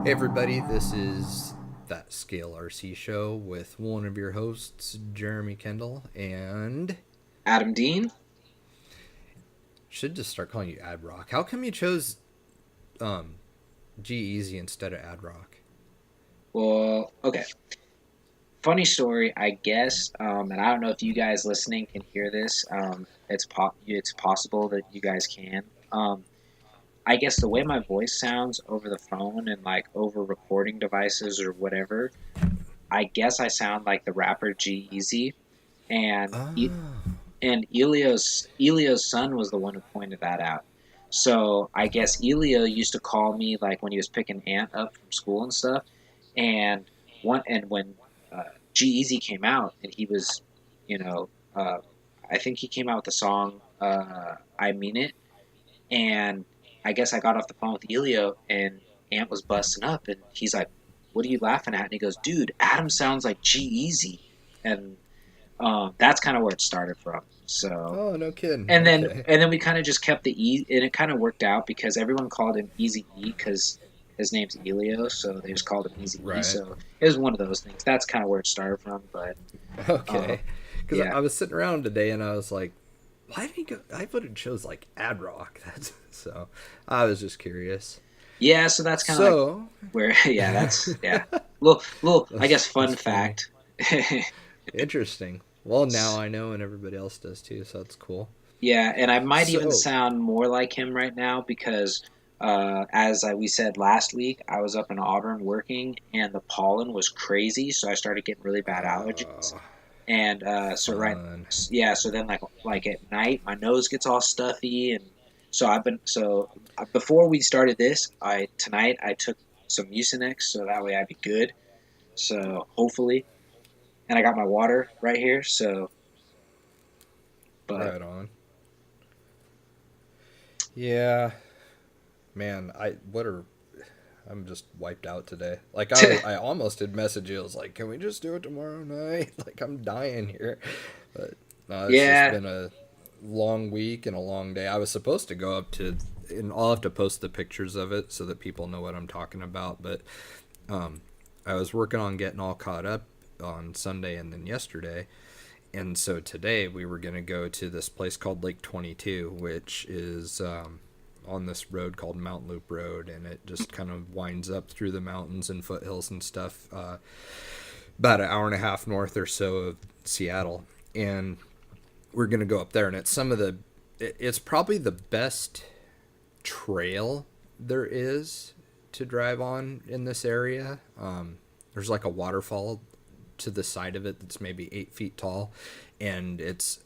Hey everybody, this is That Scale RC Show with one of your hosts, Jeremy Kendall, and Adam Dean? should just start calling you Ad Rock. How come you chose um, G Easy instead of Ad Rock? Well, okay. Funny story, I guess, and I don't know if you guys listening can hear this. It's possible that you guys can. I guess the way my voice sounds over the phone and like over recording devices or whatever, I guess I sound like the rapper G Easy, and E- Oh, and Elio's son was the one who pointed that out. So I guess Elio used to call me like when he was picking Ant up from school and stuff. And when uh, G Easy came out, and he was, you know, uh, I think he came out with the song "I Mean It," and I guess I got off the phone with Elio, and Ant was busting up, and he's like, "What are you laughing at?" And he goes, "Dude, Adam sounds like G Easy," and that's kind of where it started from. So oh, no kidding. and then Okay, and then we kind of just kept the E, and it kind of worked out because everyone called him Easy E because his name's Elio, so they just called him Easy E. right. So it was one of those things. That's kind of where it started from. But um, Okay, because yeah, I was sitting around today and I was like, why did he go? I would have chose like Ad Rock. That's so. I was just curious. yeah. So that's kind of like So, where yeah, that's yeah. Little I guess fun that's funny. fact. Interesting. Well, now I know, and everybody else does too, so that's cool. Yeah, and I might even So, sound more like him right now because, we said last week, I was up in Auburn working, and the pollen was crazy, so I started getting really bad allergies. uh, And fun. yeah, so then like at night, my nose gets all stuffy, and before we started this, I tonight I took some Mucinex, so that way I'd be good. So hopefully, and I got my water right here. So, but Right on. Yeah, man. I'm just wiped out today. Like I almost did message you. I was like, can we just do it tomorrow night? Like I'm dying here, but no, it's just yeah, been a long week and a long day. I was supposed to go up to, and I'll have to post the pictures of it so that people know what I'm talking about. But um, I was working on getting all caught up on Sunday and then yesterday. And so today we were going to go to this place called Lake 22, which is on this road called Mount Loop Road. And it just kind of winds up through the mountains and foothills and stuff, about an hour and a half north or so of Seattle. And we're going to go up there. And it's probably the best trail there is to drive on in this area. There's like a waterfall to the side of it that's maybe 8 feet tall, and it's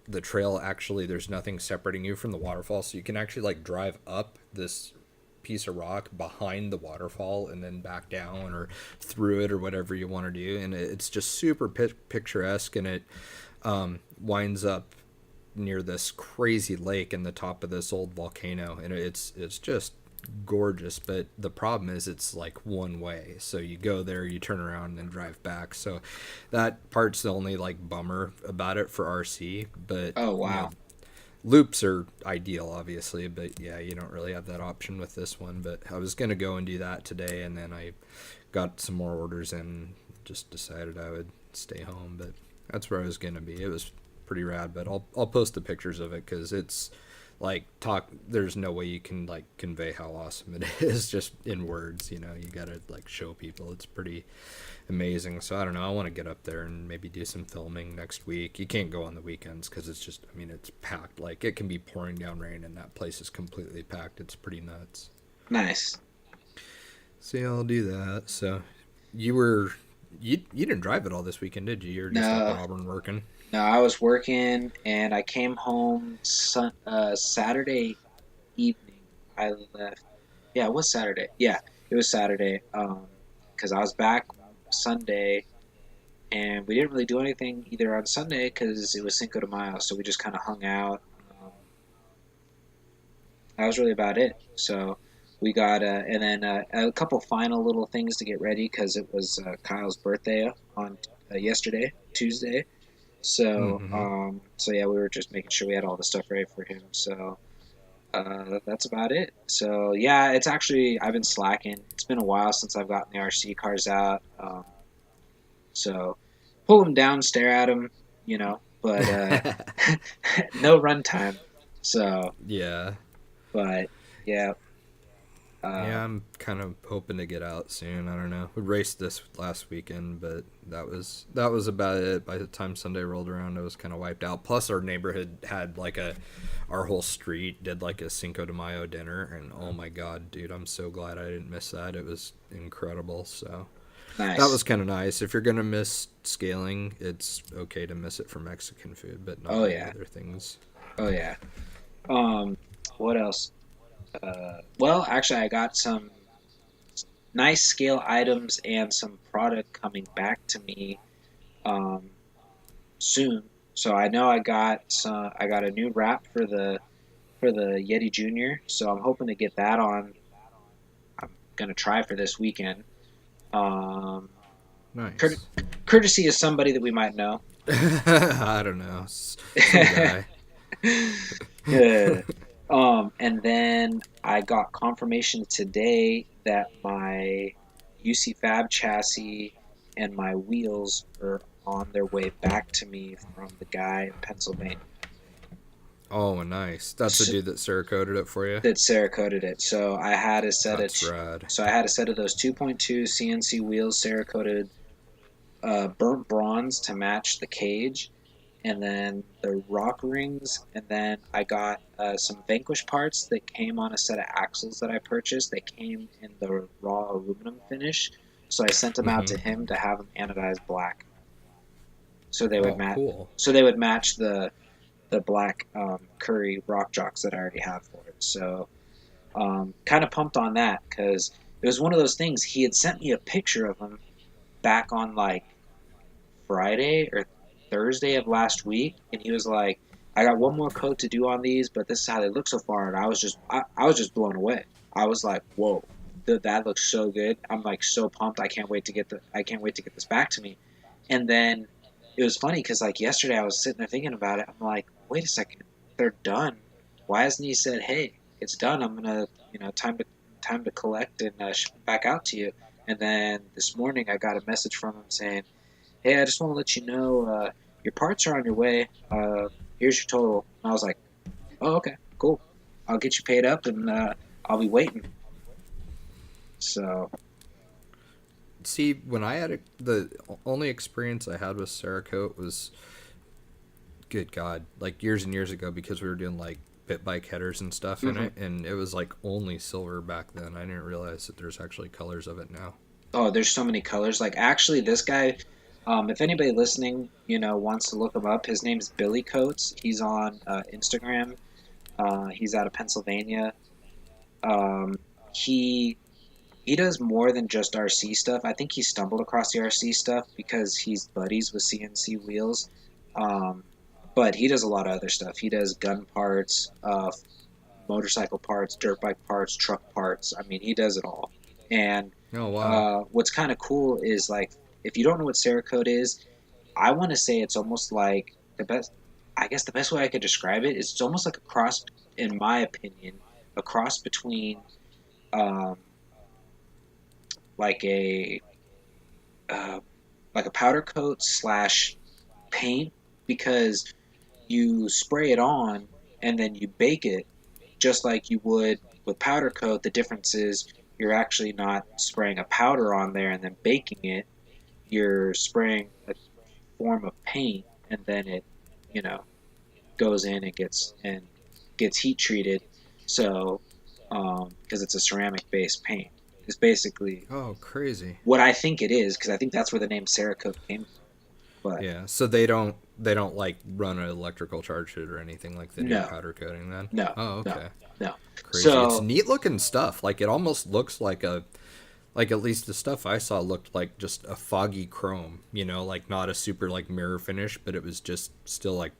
the trail actually. There's nothing separating you from the waterfall, so you can actually like drive up this piece of rock behind the waterfall and then back down or through it or whatever you want to do, and it's just super picturesque, and it winds up near this crazy lake in the top of this old volcano, and it's just gorgeous. But the problem is it's like one way, so you go there, you turn around and then drive back. So that part's the only like bummer about it for RC. But oh wow. loops are ideal obviously, but yeah, you don't really have that option with this one. But I was gonna go and do that today, and then I got some more orders and just decided I would stay home. But that's where I was gonna be. It was pretty rad, but I'll post the pictures of it because it's like talk. There's no way you can like convey how awesome it is just in words. You gotta like show people. It's pretty amazing. So I don't know. I want to get up there and maybe do some filming next week. You can't go on the weekends because it's just. I mean, it's packed. Like it can be pouring down rain, and that place is completely packed. It's pretty nuts. Nice. So yeah, I'll do that. So you were you didn't drive it all this weekend, did you? You were just up in No, Auburn working. no, I was working and I came home Saturday evening. I left. Yeah, it was Saturday. Yeah, it was Saturday. Because I was back Sunday and we didn't really do anything either on Sunday because it was Cinco de Mayo, so we just kind of hung out. That was really about it. So we got and then a couple final little things to get ready because it was Kyle's birthday on yesterday, Tuesday. So Mm-hmm. so yeah, we were just making sure we had all the stuff ready for him. So That's about it. So yeah, it's actually I've been slacking. It's been a while since I've gotten the RC cars out. So pull them down, stare at them, but no runtime. So, Yeah. but yeah, Yeah, um, I'm kind of hoping to get out soon. I don't know. We raced this last weekend, but that was about it. By the time Sunday rolled around, I was kind of wiped out. Plus, our neighborhood had our whole street did like a Cinco de Mayo dinner, and oh my god, dude, I'm so glad I didn't miss that. It was incredible. So that nice. was kind of nice. If you're gonna miss scaling, it's okay to miss it for Mexican food, but not Oh any yeah, other things. oh yeah. Um, what else? Well, actually, I got some nice scale items and some product coming back to me um, soon. So I know I got a new wrap for the Yeti Junior. So I'm hoping to get that on. I'm gonna try for this weekend. Um, cour- Nice. Courtesy is somebody that we might know. I don't know. Some guy. Yeah. And then I got confirmation today that my UC Fab chassis and my wheels are on their way back to me from the guy in Pennsylvania. Oh, nice. That's the So, dude that Cerakoted it for you? that Cerakoted it. So I had a set of That's rad. those 2.2 CNC wheels Cerakoted burnt bronze to match the cage, and then the rock rings, and then I got some Vanquish parts that came on a set of axles that I purchased. They came in the raw aluminum finish, so I sent them out Mm-hmm. to him to have them anodized black, so they would Oh, match. cool. So they would match the black Curry rock jocks that I already have for it. So kind of pumped on that because it was one of those things. He had sent me a picture of them back on like Friday or Thursday of last week, and he was like, "I got one more coat to do on these, but this is how they look so far." And I was just blown away. I was like, "Whoa, that looks so good!" I'm like so pumped. I can't wait to get this back to me. And then it was funny because like yesterday I was sitting there thinking about it. I'm like, "Wait a second, they're done. Why hasn't he said, hey, it's done. I'm gonna, time to collect and ship it back out to you." And then this morning I got a message from him saying, "Hey, I just want to let you know your parts are on your way. Here's your total." And I was like, "Oh, okay, cool. I'll get you paid up, and I'll be waiting." So, See, when I had the only experience I had with Cerakote was, good God, like years and years ago because we were doing like pit bike headers and stuff in mhm. it, and it was like only silver back then. I didn't realize that there's actually colors of it now. Oh, there's so many colors. Like, actually, this guy, if anybody listening, wants to look him up, his name's Billy Coates. He's on Instagram. He's out of Pennsylvania. Um, he he does more than just RC stuff. I think he stumbled across the RC stuff because he's buddies with CNC wheels. Um, but he does a lot of other stuff. He does gun parts, motorcycle parts, dirt bike parts, truck parts. I mean, he does it all. And Oh, wow. what's kind of cool is like, if you don't know what Cerakote is, I want to say it's almost like the best. I guess the best way I could describe it is it's almost like a cross, in my opinion, a cross between um, like a uh, like a powder coat slash paint, because you spray it on and then you bake it just like you would with powder coat. The difference is you're actually not spraying a powder on there and then baking it. You're spraying a form of paint, and then it, you know, goes in and gets heat treated. So, because it's a ceramic based paint, it's basically Oh, crazy. what I think it is, because I think that's where the name Cerakote came from. But Yeah. So they don't like run an electrical charge to it or anything like they do no, powder coating then. no, Oh, no, okay. no. Crazy. It's So neat looking stuff. Like it almost looks like at least the stuff I saw looked like just a foggy chrome, like not a super like mirror finish, but it was just still like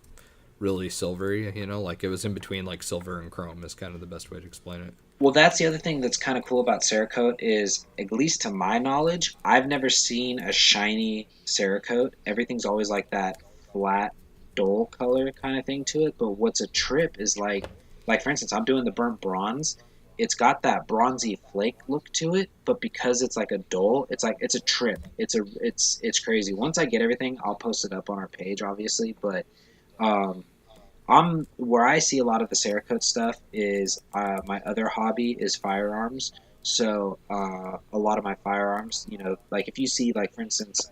really silvery, like it was in between like silver and chrome is kind of the best way to explain it. Well, that's the other thing that's kind of cool about Cerakote is, at least to my knowledge, I've never seen a shiny Cerakote. Everything's always like that flat, dull color kind of thing to it. But what's a trip is like like for instance, I'm doing the burnt bronze. It's got that bronzy flake look to it, but because it's like a dull, it's like it's a trip. It's crazy. Once I get everything, I'll post it up on our page, obviously. But um, I'm where I see a lot of the Cerakote stuff is my other hobby is firearms. So a lot of my firearms, like if you see, like for instance,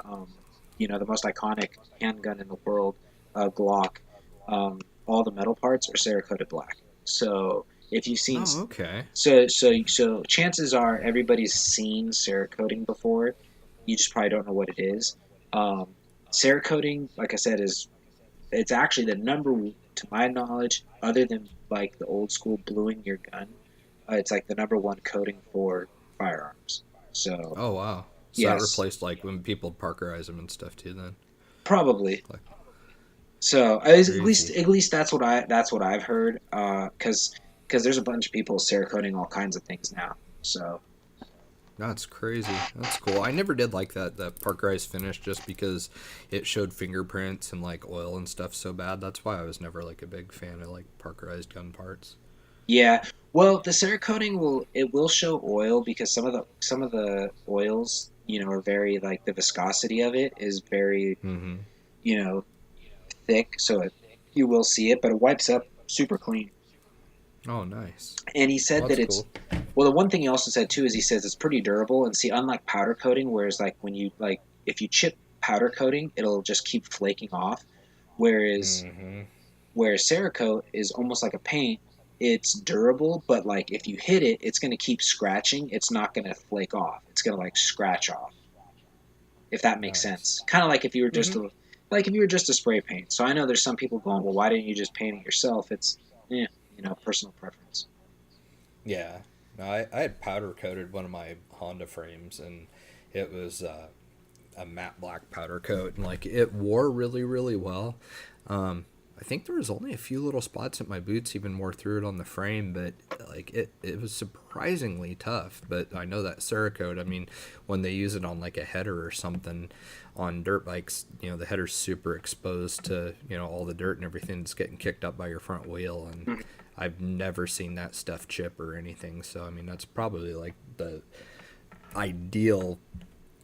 the most iconic handgun in the world, Glock, all the metal parts are Cerakoted black. So if you've seen, Oh, okay. so chances are everybody's seen Cerakoting before. You just probably don't know what it is. Um, Cerakoting, like I said, is it's actually the number, to my knowledge, other than like the old school bluing your gun. It's like the number one coating for firearms. So Oh, wow. So that yes, replaced like when people parkerize them and stuff too. Then probably. like So crazy. at least that's what I've heard. Because there's a bunch of people Cerakoting all kinds of things now. So That's crazy. That's cool. I never did like that parkerized finish just because it showed fingerprints and like oil and stuff so bad. That's why I was never like a big fan of like parkerized gun parts. yeah, well, the Cerakoting will show oil because some of the oils are very like the viscosity of it is very Mm-hmm. you know thick, so you will see it, but it wipes up super clean. Oh, nice. And he Well, said that's that it's cool. well. The one thing he also said too is he says it's pretty durable. And see, unlike powder coating, whereas like when you like if you chip powder coating, it'll just keep flaking off. Whereas Mm-hmm. Cerakote is almost like a paint. It's durable, but like if you hit it, it's going to keep scratching. It's not going to flake off. It's going to like scratch off, if that makes Nice. sense. Kind of like if you were just Mm-hmm. a spray paint. So I know there's some people going, well, why didn't you just paint it yourself? It's personal preference. Yeah. No, I had powder coated one of my Honda frames, and it was a matte black powder coat, and like it wore really, really well. I think there was only a few little spots at my boots even wore through it on the frame, but like it was surprisingly tough. But I know that Cerakote, I mean, when they use it on like a header or something on dirt bikes, the header's super exposed to, all the dirt and everything that's getting kicked up by your front wheel. And Mhm. I've never seen that stuff chip or anything. So, I mean, that's probably like the ideal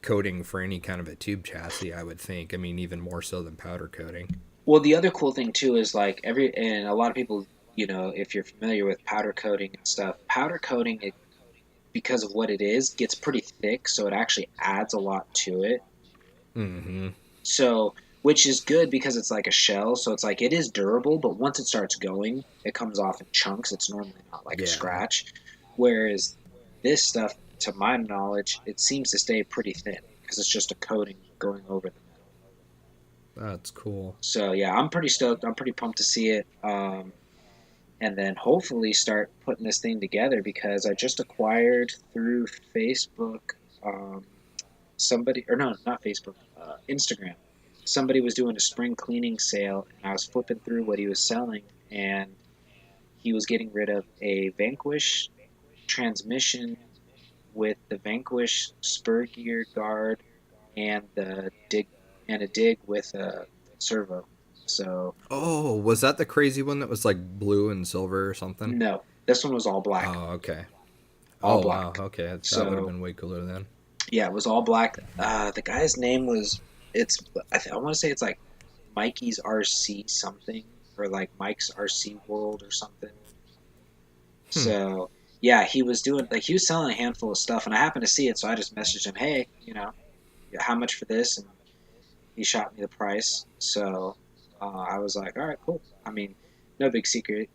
coating for any kind of a tube chassis, I would think. I mean, even more so than powder coating. Well, the other cool thing too is like and a lot of people, if you're familiar with powder coating and stuff, powder coating it because of what it is gets pretty thick, so it actually adds a lot to it. Mm-hmm. So, which is good because it's like a shell, so it's like it is durable, but once it starts going, it comes off in chunks. It's normally not like a Yeah, scratch. Whereas this stuff, to my knowledge, it seems to stay pretty thin because it's just a coating going over the metal. that's cool. So yeah, I'm pretty stoked. I'm pretty pumped to see it. And then hopefully start putting this thing together because I just acquired through Facebook somebody, or no, not Facebook, Instagram. Somebody was doing a spring cleaning sale, and I was flipping through what he was selling, and he was getting rid of a Vanquish transmission with the Vanquish spur gear guard and the dig and a dig with a servo. So Oh, was that the crazy one that was like blue and silver or something? no, this one was all black, Oh, okay. all Oh, wow. black. Okay, that would have So been way cooler then. yeah, it was all black. The guy's name was it's I want to say it's like Mikey's RC something or like Mike's RC World or something. Hmm. So yeah, he was doing like he was selling a handful of stuff, and I happened to see it, so I just messaged him, hey, how much for this? And he shot me the price. So I was like, all right, cool. I mean, no big secret.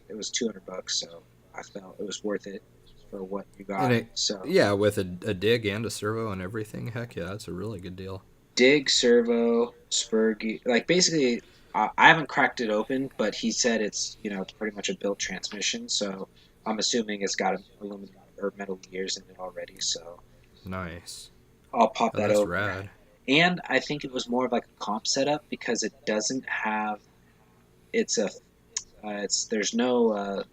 It was $200, so I felt it was worth it for what you And got. it, So yeah, with a dig and a servo and everything. Heck yeah, that's a really good deal. dig, servo, spur, like basically, I haven't cracked it open, but he said it's pretty much a built transmission. So I'm assuming it's got aluminum or metal gears in it already. So Nice. I'll pop Oh, that that's over. rad. And I think it was more of like a comp setup because it doesn't have it's a it's there's no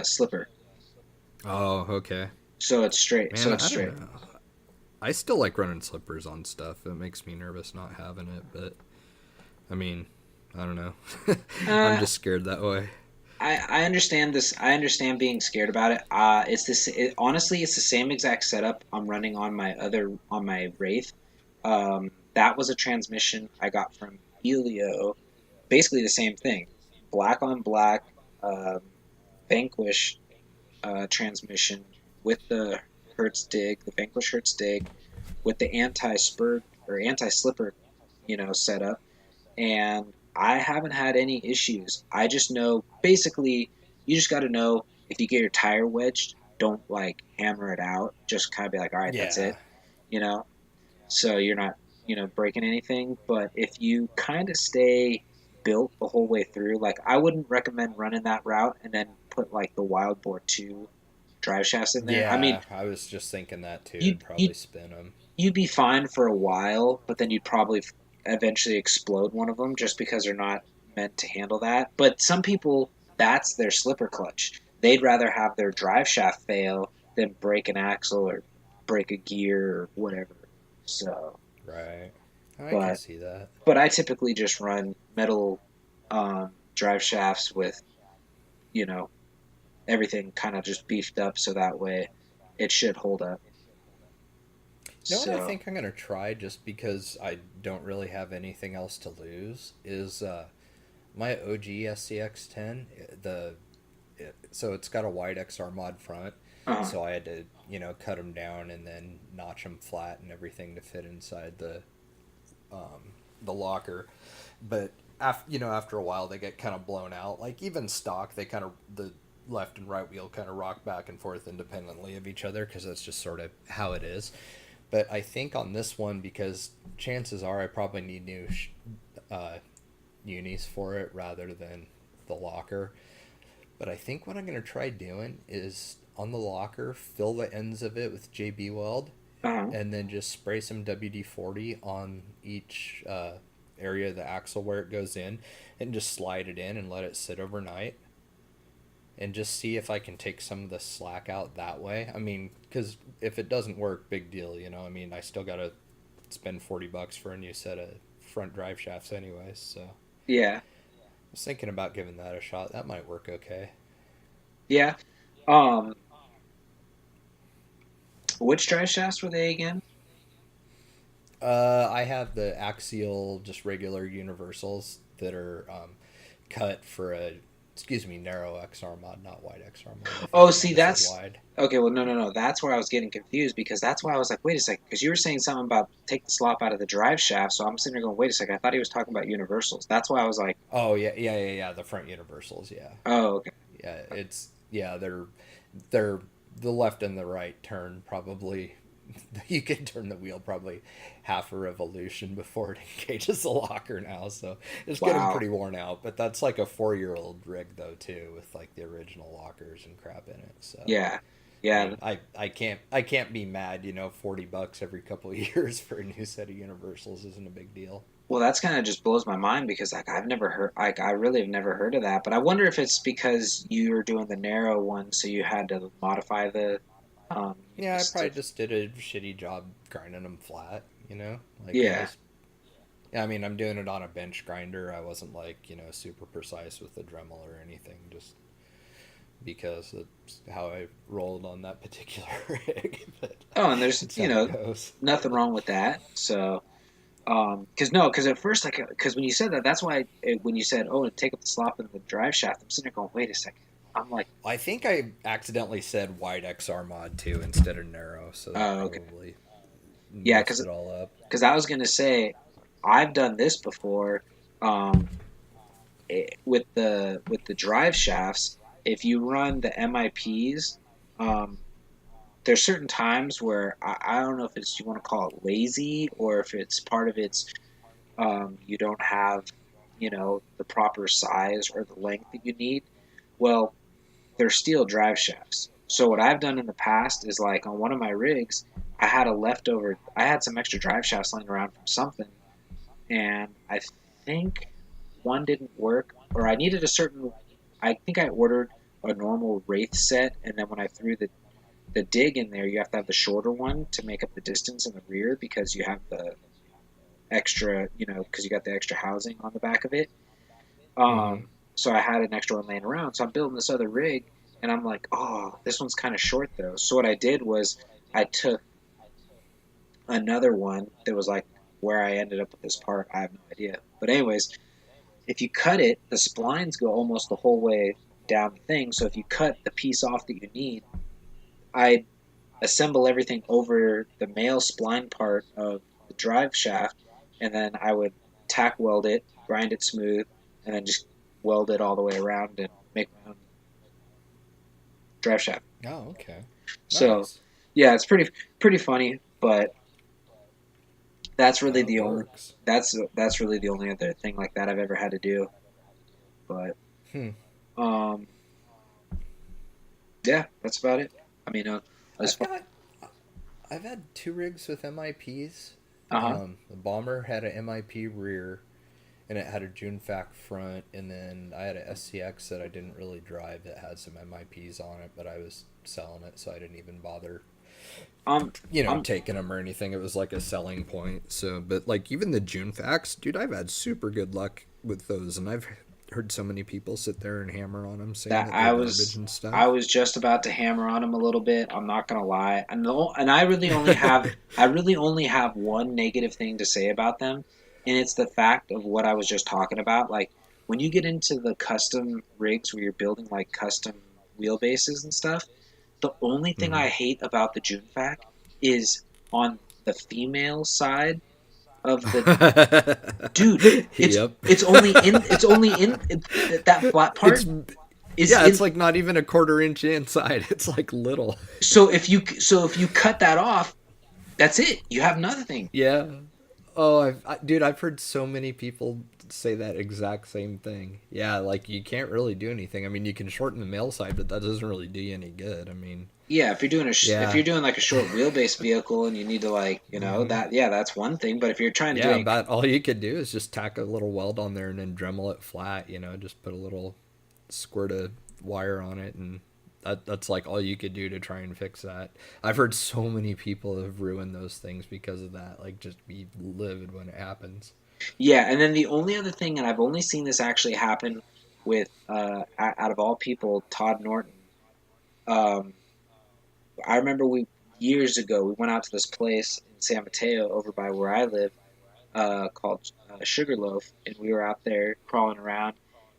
slipper, Oh, okay. so it's straight. So Man, it's I don't straight. know. I still like running slippers on stuff. It makes me nervous not having it, but I mean, I don't know. I'm Uh, just scared that way. I understand this. I understand being scared about it. It's this. Honestly, it's the same exact setup I'm running on my Wraith. That was a transmission I got from Helio. Basically the same thing, black on black, um, Vanquish transmission with the Hertz dig, the Vanquish Hertz dig, with the anti spur or anti slipper, setup, and I haven't had any issues. I just know basically you just got to know if you get your tire wedged, don't like hammer it out. Just kind of be like, all right, that's Yeah. it, you know. So you're not, breaking anything. But if you kind of stay built the whole way through, like I wouldn't recommend running that route and then put like the Wild Boar 2 drive shafts in there. I mean, Yeah, I was just thinking that too, you'd and you'd probably spin them. you'd be fine for a while, but then you'd probably eventually explode one of them just because they're not meant to handle that. But some people, that's their slipper clutch. They'd rather have their drive shaft fail than break an axle or break a gear or whatever. So, Right. I can but see that. but I typically just run metal drive shafts with you know everything kind of just beefed up so that way it should hold up. You know what I So think I'm gonna try, just because I don't really have anything else to lose, is my OG SCX10. So it's got a wide XR mod front, uh, so I had to cut them down and then notch them flat and everything to fit inside the locker. But after a while they get kind of blown out. Like even stock, they kind of the left and right wheel kind of rock back and forth independently of each other, because that's just sort of how it is. But I think on this one, because chances are I probably need new uh, unis for it rather than the locker. But I think what I'm going to try doing is on the locker, fill the ends of it with JB Weld, uh, and then just spray some WD-40 on each area of the axle where it goes in, and just slide it in and let it sit overnight, and just see if I can take some of the slack out that way. I mean, because if it doesn't work, big deal, I mean, I still got to spend $40 for a new set of front drive shafts anyways, so I yeah, was thinking about giving that a shot. That might work okay. yeah. Um, which drive shafts were they again? I have the axial, just regular universals that are cut for a, excuse me, narrow XR mod, not wide XR mod. I think Oh, I see, might have said that's wide. okay. Well, no, no, no. That's where I was getting confused because that's why I was like, wait a second, because you were saying something about take the slop out of the drive shaft. So I'm sitting there going, wait a second. I thought he was talking about universals. That's why I was like, Oh yeah, yeah, yeah, yeah. The front universals, yeah, oh, okay. yeah. They're the left and the right turn probably. You can turn the wheel probably half a revolution before it engages the locker now, so it's getting Wow. pretty worn out. But that's like a 4-year-old rig though too, with like the original lockers and crap in it. So Yeah. I Yeah. mean, I can't be mad. $40 every couple of years for a new set of universals isn't a big deal. Well, that's kind of just blows my mind because like I've never heard like I really have never heard of that. But I wonder if it's because you were doing the narrow one, so you had to modify the Yeah, I stuff. probably just did a shitty job grinding them flat. Like I Yeah. just. Yeah, I mean, I'm doing it on a bench grinder. I wasn't like super precise with the Dremel or anything, just because it's how I rolled on that particular rig. But Oh, and there's it's how it goes. nothing wrong with that. So. Because no, because at first, like, because when you said that, that's why when you said, "Oh, and take up the slop in the drive shaft," I'm sitting there going, "Wait a second." I'm like, I think I accidentally said wide XR mod too instead of narrow, so that "Oh, okay, probably yeah," messed it all up. because I was gonna say, I've done this before, um, with the drive shafts. If you run the MIPs, um, there's certain times where I don't know if it's you want to call it lazy or if it's part of its you don't have the proper size or the length that you need. Well, they're steel drive shafts. So what I've done in the past is like on one of my rigs, I had some extra drive shafts laying around from something, and I think one didn't work, or I needed a certain. I think I ordered a normal Wraith set, and then when I threw the dig in there, you have to have the shorter one to make up the distance in the rear because you have the extra, because you got the extra housing on the back of it. Mm-hmm. Um, so I had an extra one laying around. So I'm building this other rig, and I'm like, oh, this one's kind of short though. So what I did was I took another one that was like where I ended up with this part. I have no idea. But anyways, if you cut it, the splines go almost the whole way down the thing. So if you cut the piece off that you need, I assemble everything over the male spline part of the drive shaft, and then I would tack weld it, grind it smooth, and then just weld it all the way around and make my own drive shaft. Oh, okay. So, Nice. yeah, it's pretty funny, but that's really That the only works. that's really the only other thing like that I've ever had to do. But Hmm. um, yeah, that's about it. I mean, as I've far got I've had two rigs with MIPs. uh-huh. The bomber had an MIP rear, and it had a June Fac front, and then I had a SCX that I didn't really drive that had some MIPs on it, but I was selling it, so I didn't even bother, Um, I'm taking them or anything. It was like a selling point. So, but like even the June Facs, dude, I've had super good luck with those, and I've heard so many people sit there and hammer on them, saying that that they're garbage and I stuff. was just about to hammer on him a little bit. I'm not gonna lie. I know, and I really only have one negative thing to say about them, and it's the fact of what I was just talking about. Like when you get into the custom rigs where you're building like custom wheelbases and stuff, the only thing Hmm. I hate about the Junefac is on the female side of the dude. It's Yep. that flat It's part is yeah, it's in. like not even a quarter inch inside. It's like little. So if you cut that off, that's it. You have nothing. Yeah. Oh, dude, I've heard so many people say that exact same thing. Yeah, like you can't really do anything. I mean, you can shorten the male side, but that doesn't really do you any good. I mean, Yeah, if yeah. you're doing like a short wheelbase vehicle and you need to like Hmm. that, yeah, that's one thing. But if you're trying to do Yeah, any, about all you could do is just tack a little weld on there and then Dremel it flat. Just put a little squirt of wire on it, and that's like all you could do to try and fix that. I've heard so many people have ruined those things because of that. Like, just be livid when it happens. yeah, and then the only other thing, and I've only seen this actually happen with out of all people, Todd Norton. Um, I remember we years ago we went out to this place in San Mateo over by where I live called Sugarloaf, and we were out there crawling around.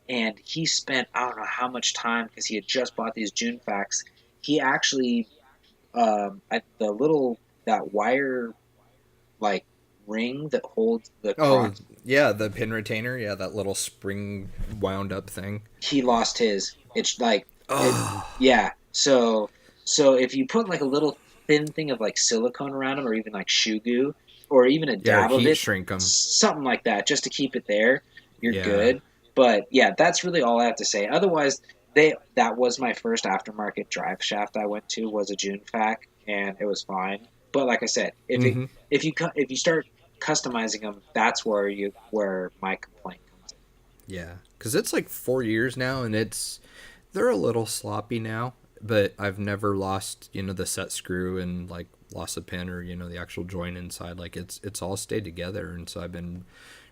And he spent I don't know how much time because he had just bought these June facts. He actually at the little that wire like ring that holds the Oh, cross. yeah, the pin retainer. Yeah, that little spring wound up thing. He lost his. It's like it. Oh, Yeah. So if you put like a little thin thing of like silicone around them, or even like shoe goo, or even a yeah, or dab of heat it, shrink them. something like that, just to keep it there, you're Yeah. good. But yeah, that's really all I have to say. Otherwise, they that was my first aftermarket drive shaft I went to was a June Fac, and it was fine. But like I said, Mm-hmm. if you start customizing them, that's where my complaint comes in. Yeah, because it's like 4 years now, and they're a little sloppy now. But I've never lost, the set screw and like lost a pin or the actual joint inside. Like it's all stayed together, and so I've been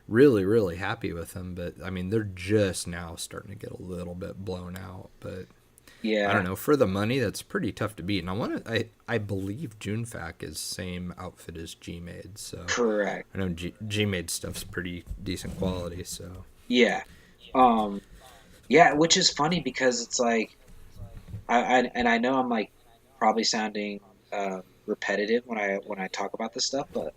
really really happy with them. But I mean, they're just now starting to get a little bit blown out. But I don't Yeah, know, for the money, that's pretty tough to beat. And I believe JuneFac is same outfit as G-Made, so correct. I know G-Made stuff's pretty decent quality. So Yeah. Um, yeah, which is funny because it's like I know I'm like probably sounding repetitive when I talk about this stuff, but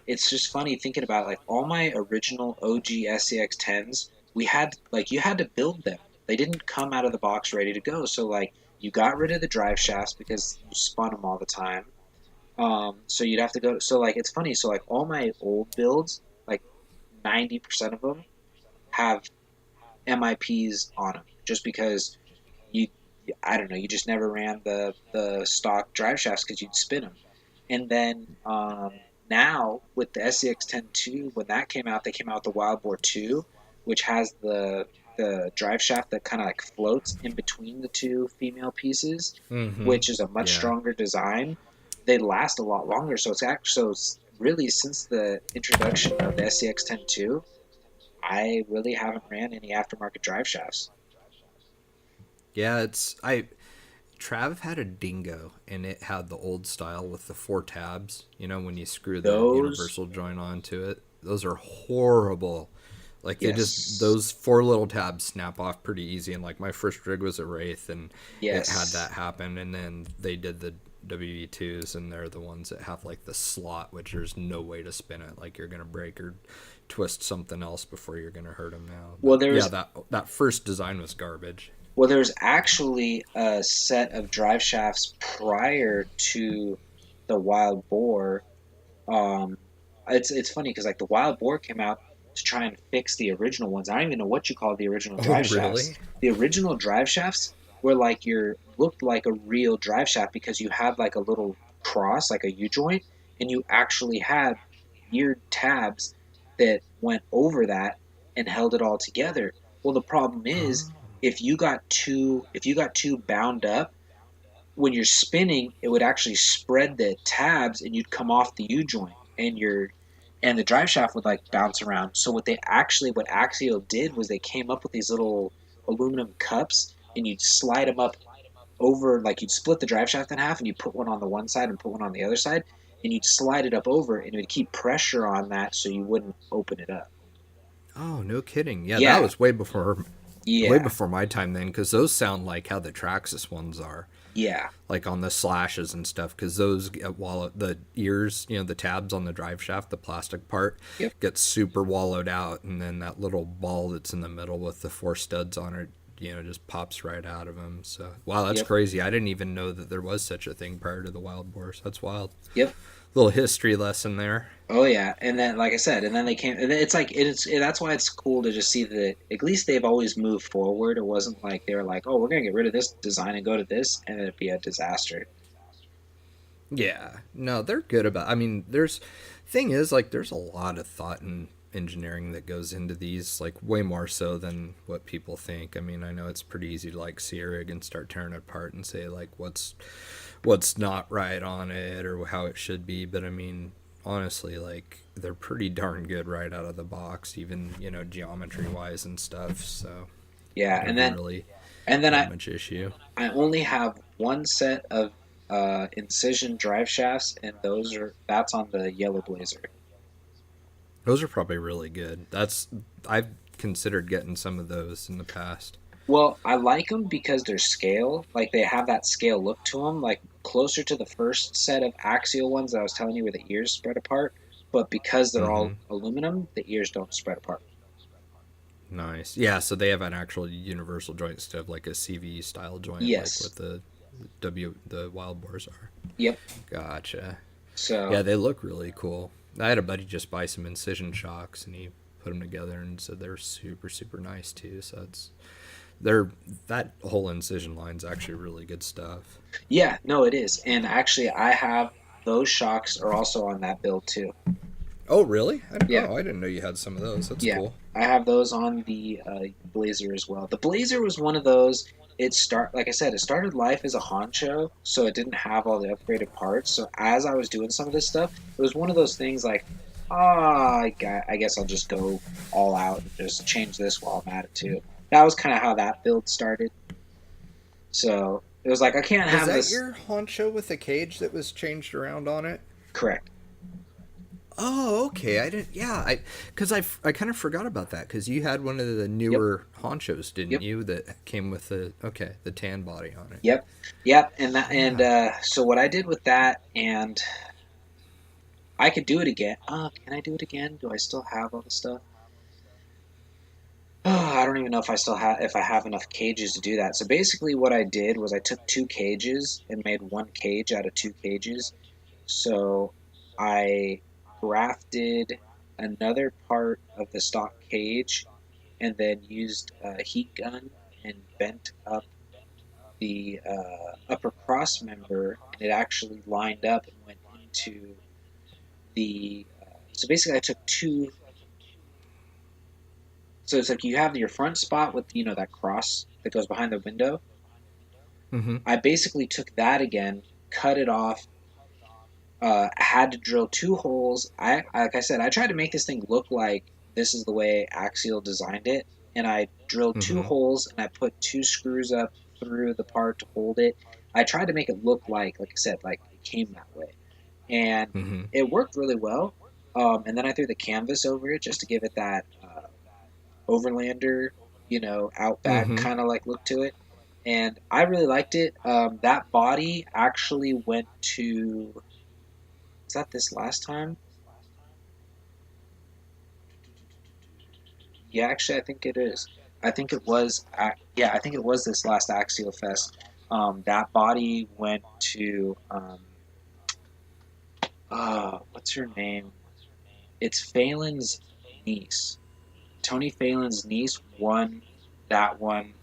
it's just funny thinking about like all my original OG SCX 10s. We had like you had to build them. They didn't come out of the box ready to go. So like you got rid of the drive shafts because you spun them all the time. So you'd have to go. So like it's funny. So like all my old builds, like 90% of them have MIPs on them, just because you I don't know, you just never ran the stock drive shafts because you'd spin them. And then now with the SCX-10-2, when that came out, they came out with the Wild Boar 2, which has the drive shaft that kind of like floats in between the two female pieces, mm-hmm. which is a much Yeah. stronger design. They last a lot longer. So it's really since the introduction of the SCX-10-2, I really haven't ran any aftermarket drive shafts. Yeah, it's I Trav had a Dingo, and it had the old style with the four tabs. You know, when you screw the Those, universal joint onto it, those are horrible. Like they just yes, those four little tabs snap off pretty easy. And like my first rig was a Wraith, and it had that yes. happen. And then they did the WV2s, and they're the ones that have like the slot, which there's no way to spin it. Like you're gonna break or twist something else before you're gonna hurt them now. Well, But yeah, there's that first design was garbage. well, there's actually a set of drive shafts prior to the Wild Boar. Um, it's funny because like the Wild Boar came out to try and fix the original ones. I don't even know what you call the original Oh, drive shafts. really? The original drive shafts were like your looked like a real drive shaft because you had like a little cross, like a U joint, and you actually had weird tabs that went over that and held it all together. Well, the problem is Oh. if you got too bound up when you're spinning, it would actually spread the tabs and you'd come off the U joint and the drive shaft would like bounce around. So what Axial did was they came up with these little aluminum cups and you'd slide them up over like you'd split the drive shaft in half and you put one on the one side and put one on the other side and you'd slide it up over and it would keep pressure on that so you wouldn't open it up. Oh, no kidding. Yeah, that Yeah, was way yeah, before my time then, because those sound like how the Traxxas ones are, yeah, like on the slashes and stuff. Because those get the ears, the tabs on the drive shaft, the plastic part, yep, gets super wallowed out, and then that little ball that's in the middle with the four studs on it, just pops right out of them. So wow, that's yep, crazy. I didn't even know that there was such a thing prior to the Wild Boars. That's wild. yep. Little history lesson there. Oh yeah, and then like I said, and then they came. And it's like that's why it's cool to just see that at least they've always moved forward. It wasn't like they were like, oh, we're gonna get rid of this design and go to this, and it'd be a disaster. Yeah, no, they're good about. I mean, thing is like there's a lot of thought and engineering that goes into these, like way more so than what people think. I mean, I know it's pretty easy to like see a rig and start tearing it apart and say like what's not right on it or how it should be, but I mean, honestly, like they're pretty darn good right out of the box, even geometry wise and stuff. So Yeah, and never then really and then had I much issue. I only have one set of incision drive shafts, and that's on the Yellow Blazer. Those are probably really good. I've considered getting some of those in the past. Well, I like them because they're scale, like they have that scale look to them, like closer to the first set of axial ones that I was telling you where the ears spread apart. But because they're all Mm-hmm. aluminum, the ears don't spread apart. Nice. Yeah, so they have an actual universal joint instead of like a CV style joint, like Yes. what the Wild Boars are. Yep. Gotcha. So Yeah, they look really cool. I had a buddy just buy some incision shocks, and he put them together and said they're super super nice too. So they're that whole incision line's actually really good stuff. yeah, no, it is. And actually, I have those shocks are also on that build too. Oh, really? Yeah. I didn't know you had some of those. That's Yeah, cool. I have those on the Blazer as well. The Blazer was one of those. Like I said, it started life as a honcho, so it didn't have all the upgraded parts. So as I was doing some of this stuff, it was one of those things like, I guess I'll just go all out and just change this while I'm at it too. That was kind of how that build started. So it was like I can't Was have that this. your honcho with the cage that was changed around on it? Correct. Oh, okay. I didn't. Yeah, because I kind of forgot about that because you had one of the Yep. newer honchos, didn't Yep. you? That came with the tan body on it. Yep. Yep. And that and Yeah. so what I did with that and I could do it again. Can I do it again? Do I still have all the stuff? I don't even know if I have enough cages to do that. So basically, what I did was I took two cages and made one cage out of two cages. So I grafted another part of the stock cage and then used a heat gun and bent up the upper cross member, and it actually lined up and went into the. So basically, I took two. So it's like you have your front spot with that cross that goes behind the window. Mm-hmm. I basically took that again, cut it off. Had to drill two holes. Like I said, I tried to make this thing look like this is the way Axial designed it. And I drilled two Mm-hmm. holes and I put two screws up through the part to hold it. I tried to make it look like I said, like it came that way. And Mm-hmm. it worked really well. And then I threw the canvas over it just to give it that overlander, outback Mm-hmm. kind of like look to it. And I really liked it. That body actually went to. Was that this last time? Yeah, actually, I think it is. I think it was. Yeah, I think it was this last Axial Fest. That body went to. What's her name? It's Phelan's niece. Tony Phelan's niece won that one.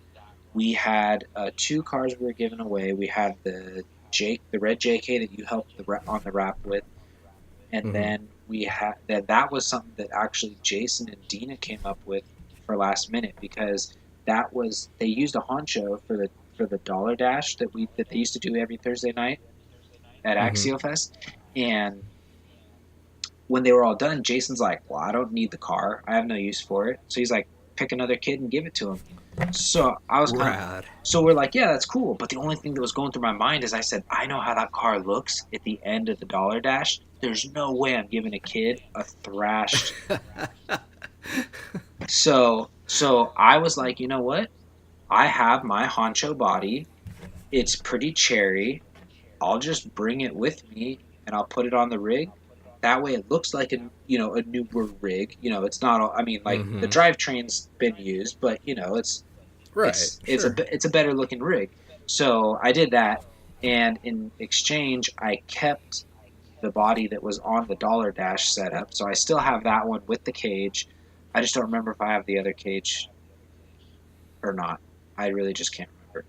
We had two cars we were giving away. We had the red JK that you helped on the wrap with, and Mm-hmm. then we had that was something that actually Jason and Dina came up with for last minute because they used a honcho for the dollar dash that they used to do every Thursday night at Mm-hmm. Axial Fest, and when they were all done, Jason's like, "Well, I don't need the car. I have no use for it." So he's like, "Pick another kid and give it to him." So I was kind of, Rad. so we're like, "Yeah, that's cool." But the only thing that was going through my mind is I said, "I know how that car looks at the end of the dollar dash. There's no way I'm giving a kid a thrashed." So I was like, you know what? I have my honcho body. It's pretty cherry. I'll just bring it with me and I'll put it on the rig. That way it looks like a newer rig. It's not all, I mean, like the Mm-hmm. drivetrain's been used, but it's Right. it's it's Sure. it's a better looking rig. So I did that, and in exchange, I kept the body that was on the dollar dash setup. So I still have that one with the cage. I just don't remember if I have the other cage or not. I really just can't remember.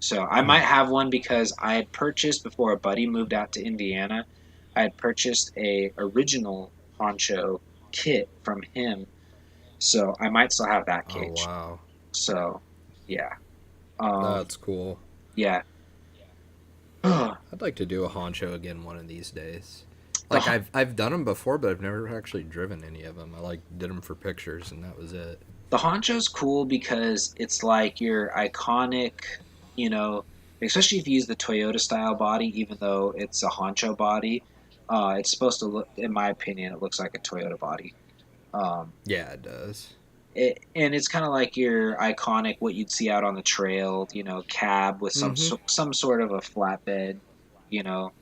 So I Hmm. might have one because I had purchased before a buddy moved out to Indiana. I had purchased a original honcho kit from him, so I might still have that Oh cage. wow. So yeah, um, That's cool. yeah. the I'd like to do a honcho again one of these days. Like I've done them before, but I've never actually driven any of them. I like did them for pictures, and that was it. the honcho's cool because it's like your iconic, you know, especially if you use the Toyota style body, even though it's a honcho body. It's supposed to look, in my opinion, it looks like a Toyota body. Um, Yeah, it does. and it's kind of like your iconic what you'd see out on the trail, cab with Mm-hmm. some sort of a flatbed, you know,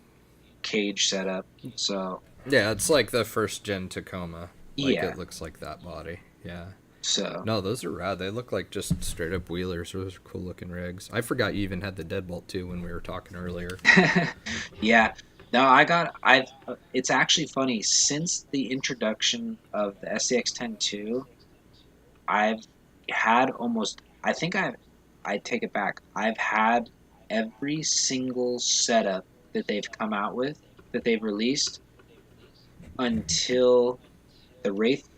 cage setup. So Yeah, it's like the first gen Tacoma. Like yeah, it looks like that body. Yeah. so No, those are rad. They look like just straight up wheelers. Those are cool looking rigs. I forgot you even had the deadbolt too when we were talking earlier. yeah. No, I've. It's actually funny since the introduction of the SCX-10 I've had almost. I take it back. I've had every single setup that they've come out with that they've released until the Wraith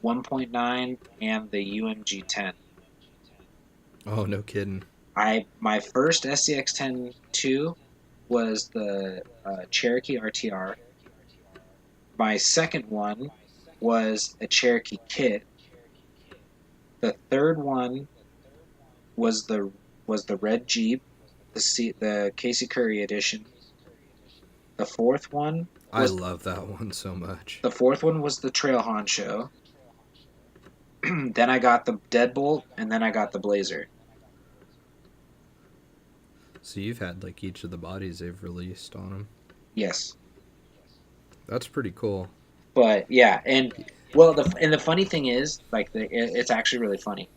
1.9 and the UMG 10. Oh, no kidding. My first SCX-10 was the Cherokee RTR. My second one was a Cherokee kit. The third one was the red Jeep, the Casey Curry edition. The fourth one I was love that one so much. the fourth one was the Trail Honcho. Then I got the Deadbolt, and then I got the Blazer. So you've had like each of the bodies they've released on them. Yes, That's pretty cool. but yeah, and well, the funny thing is, like it's actually really funny.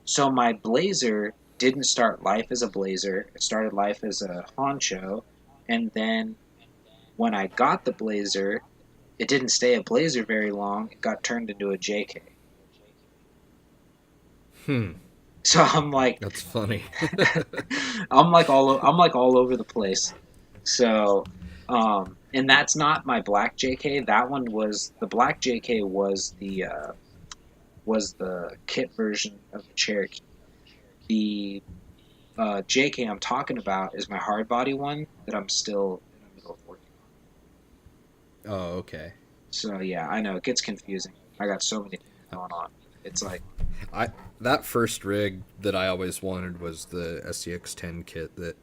So my Blazer didn't start life as a Blazer; it started life as a Honcho, and then when I got the Blazer, it didn't stay a Blazer very long. It got turned into a JK. Hmm. So I'm like, That's funny. I'm like all over the place. So, and that's not my black JK. That one was the black JK was the kit version of the Cherokee. The JK I'm talking about is my hard body one that I'm still in the middle of working on. Oh, okay. So yeah, I know it gets confusing. I got so many things. going on. It's like, I that first rig that I always wanted was the SCX-10 kit. That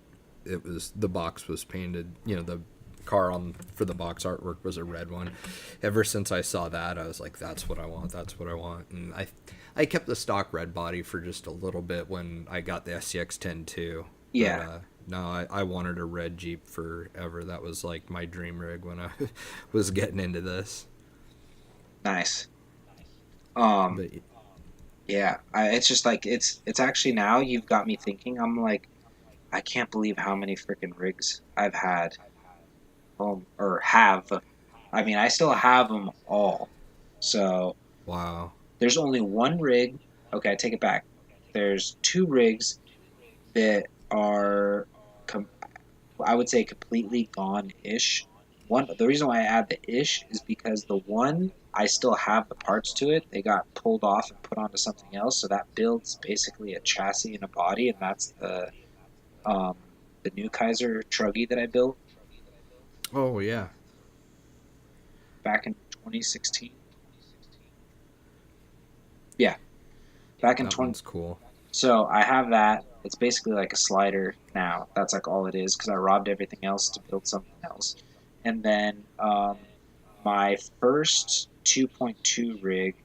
it was the box was painted. You know, the car on for the box artwork was a red one. Ever since I saw that, I was like, that's what I want. That's what I want. And I kept the stock red body for just a little bit when I got the SCX-10 too. yeah, But no, I wanted a red Jeep forever. That was like my dream rig when I was getting into this. nice. Um, But yeah, it's just like it's actually now you've got me thinking. I'm like, I can't believe how many freaking rigs I've had, or have. I mean, I still have them all. So wow. there's only one rig. Okay, I take it back. There's two rigs that are, I would say, completely gone-ish. The reason why I add the ish is because the one I still have the parts to it. They got pulled off and put onto something else, so that builds basically a chassis and a body, and that's um, the new Kaiser Truggy that I built Oh yeah. back in 2016. Yeah, back in That 20. one's cool. So I have that. It's basically like a slider now. That's like all it is because I robbed everything else to build something else. And then my first 2.2 rig,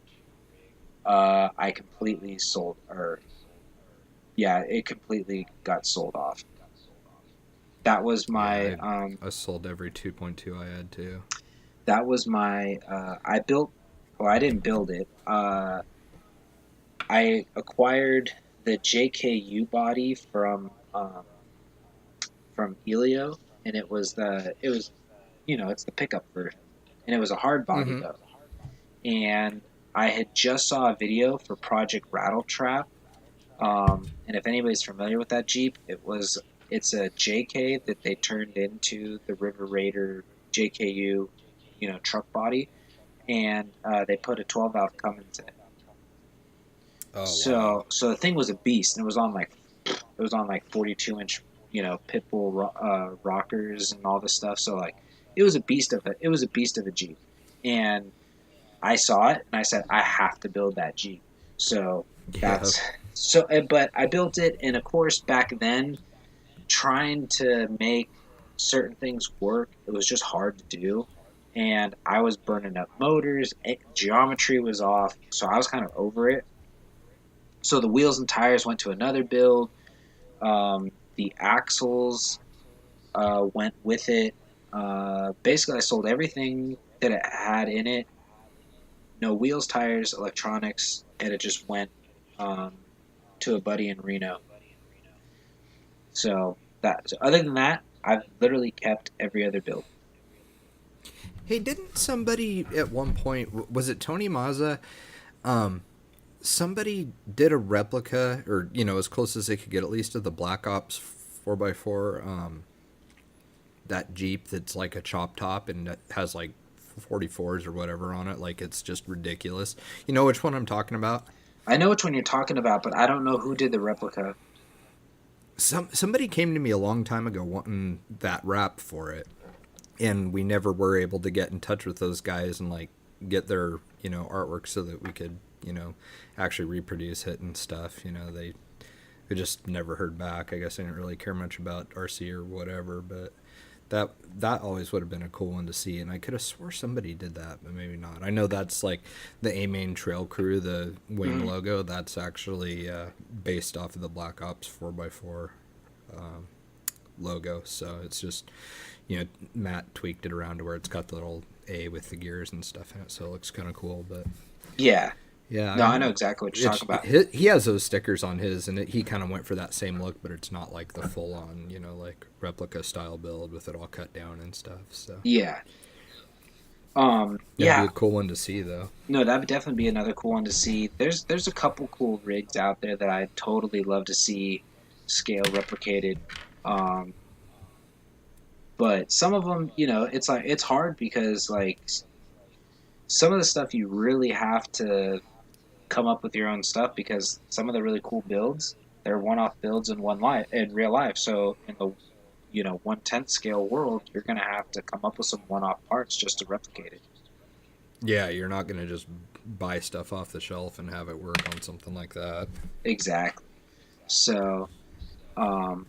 I completely sold, or yeah, it completely got sold off. That was my Yeah, I sold every 2.2 I had too. that was my I built. Well, I didn't build it. I acquired the JKU body from Helio, and it was it's the pickup version, and it was a hard body Mm-hmm. though. And I had just saw a video for Project Rattletrap, and if anybody's familiar with that Jeep, it's a JK that they turned into the River Raider JKU, truck body, and they put a 12 valve Cummins in it. Oh wow. So the thing was a beast, and it was on like 42-inch, Pitbull rockers and all this stuff. So like it was a beast of a Jeep, and I saw it and I said I have to build that Jeep. So Yeah. that's but I built it, and of course back then trying to make certain things work, it was just hard to do. And I was burning up motors, geometry was off, so I was kind of over it. So the wheels and tires went to another build. The axles went with it. Basically, I sold everything that it had in it. No wheels, tires, electronics, and it just went um, to a buddy in Reno. So other than that, I've literally kept every other build. Hey, didn't somebody at one point, was it Tony Mazza? Um, Somebody did a replica, or as close as they could get, at least of the Black Ops 4x4. That Jeep that's like a chop top and it has like 44s or whatever on it. Like it's just ridiculous. You know which one I'm talking about? I know which one you're talking about, but I don't know who did the replica. Somebody came to me a long time ago wanting that wrap for it, and we never were able to get in touch with those guys and like get their artwork so that we could actually reproduce it and stuff. They we just never heard back. I guess they didn't really care much about RC or whatever, but that always would have been a cool one to see, and I could have swore somebody did that, but maybe not. I know that's like the A-Main Trail Crew, the wing logo. That's actually based off of the Black Ops 4x4 logo. So it's just Matt tweaked it around to where it's got the little A with the gears and stuff in it, so it looks kind of cool. But Yeah. yeah, No, I know exactly what you're talking about. he has those stickers on his, and he kind of went for that same look, but it's not like the full on, like replica style build with it all cut down and stuff. So Yeah. it'd be Yeah. a cool one to see, though. No, that would definitely be another cool one to see. There's a couple cool rigs out there that I'd totally love to see scale replicated. Um, but some of them, it's like it's hard because like some of the stuff you really have to come up with your own stuff because some of the really cool builds, they're one-off builds in real life. So in the 1/10 scale world, you're gonna have to come up with some one-off parts just to replicate it. Yeah, you're not gonna just buy stuff off the shelf and have it work on something like that. Exactly. So, um,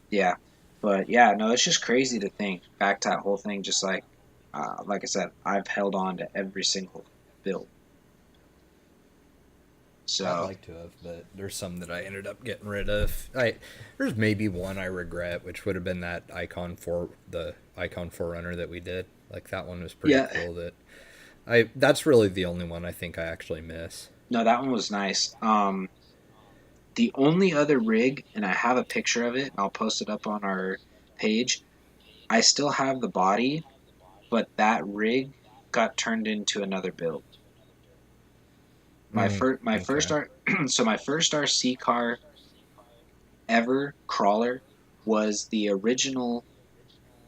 yeah, but yeah, no, it's just crazy to think back to that whole thing. Just like I said, I've held on to every single build. I'd So like to have, but there's some that I ended up getting rid of. There's maybe one I regret, which would have been that icon forerunner that we did. Like that one was pretty yeah, cool. That's really the only one I think I actually miss. no, that one was nice. The only other rig, and I have a picture of it, and I'll post it up on our page. I still have the body, but that rig got turned into another build. My first Okay. R so my first RC car ever crawler was the original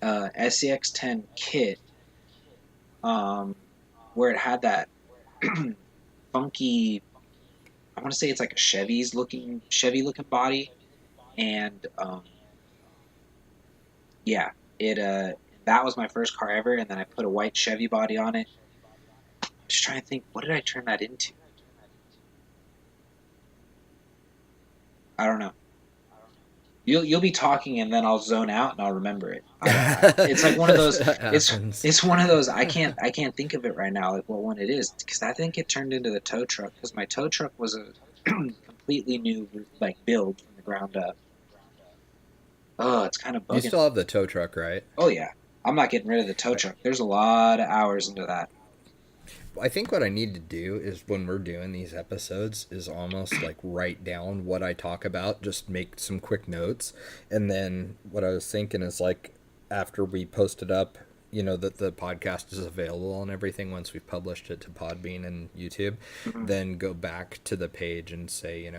SEX10 kit, um, where it had that funky. I want to say it's like a Chevy looking body, and yeah, it that was my first car ever, and then I put a white Chevy body on it. I'm just trying to think, what did I turn that into? I don't know. You'll be talking and then I'll zone out and I'll remember it. It's like one of those. That It's happens. it's one of those. I can't think of it right now. Like what one it is because I think it turned into the tow truck because my tow truck was a completely new like build from the ground up. Oh, it's kind of You bugging still me. have the tow truck, right? Oh yeah, I'm not getting rid of the tow truck. There's a lot of hours into that. I think what I need to do is when we're doing these episodes is almost like write down what I talk about, just make some quick notes. And then what I was thinking is like after we post it up, that the podcast is available and everything once we've published it to Podbean and YouTube, Mhm. then go back to the page and say,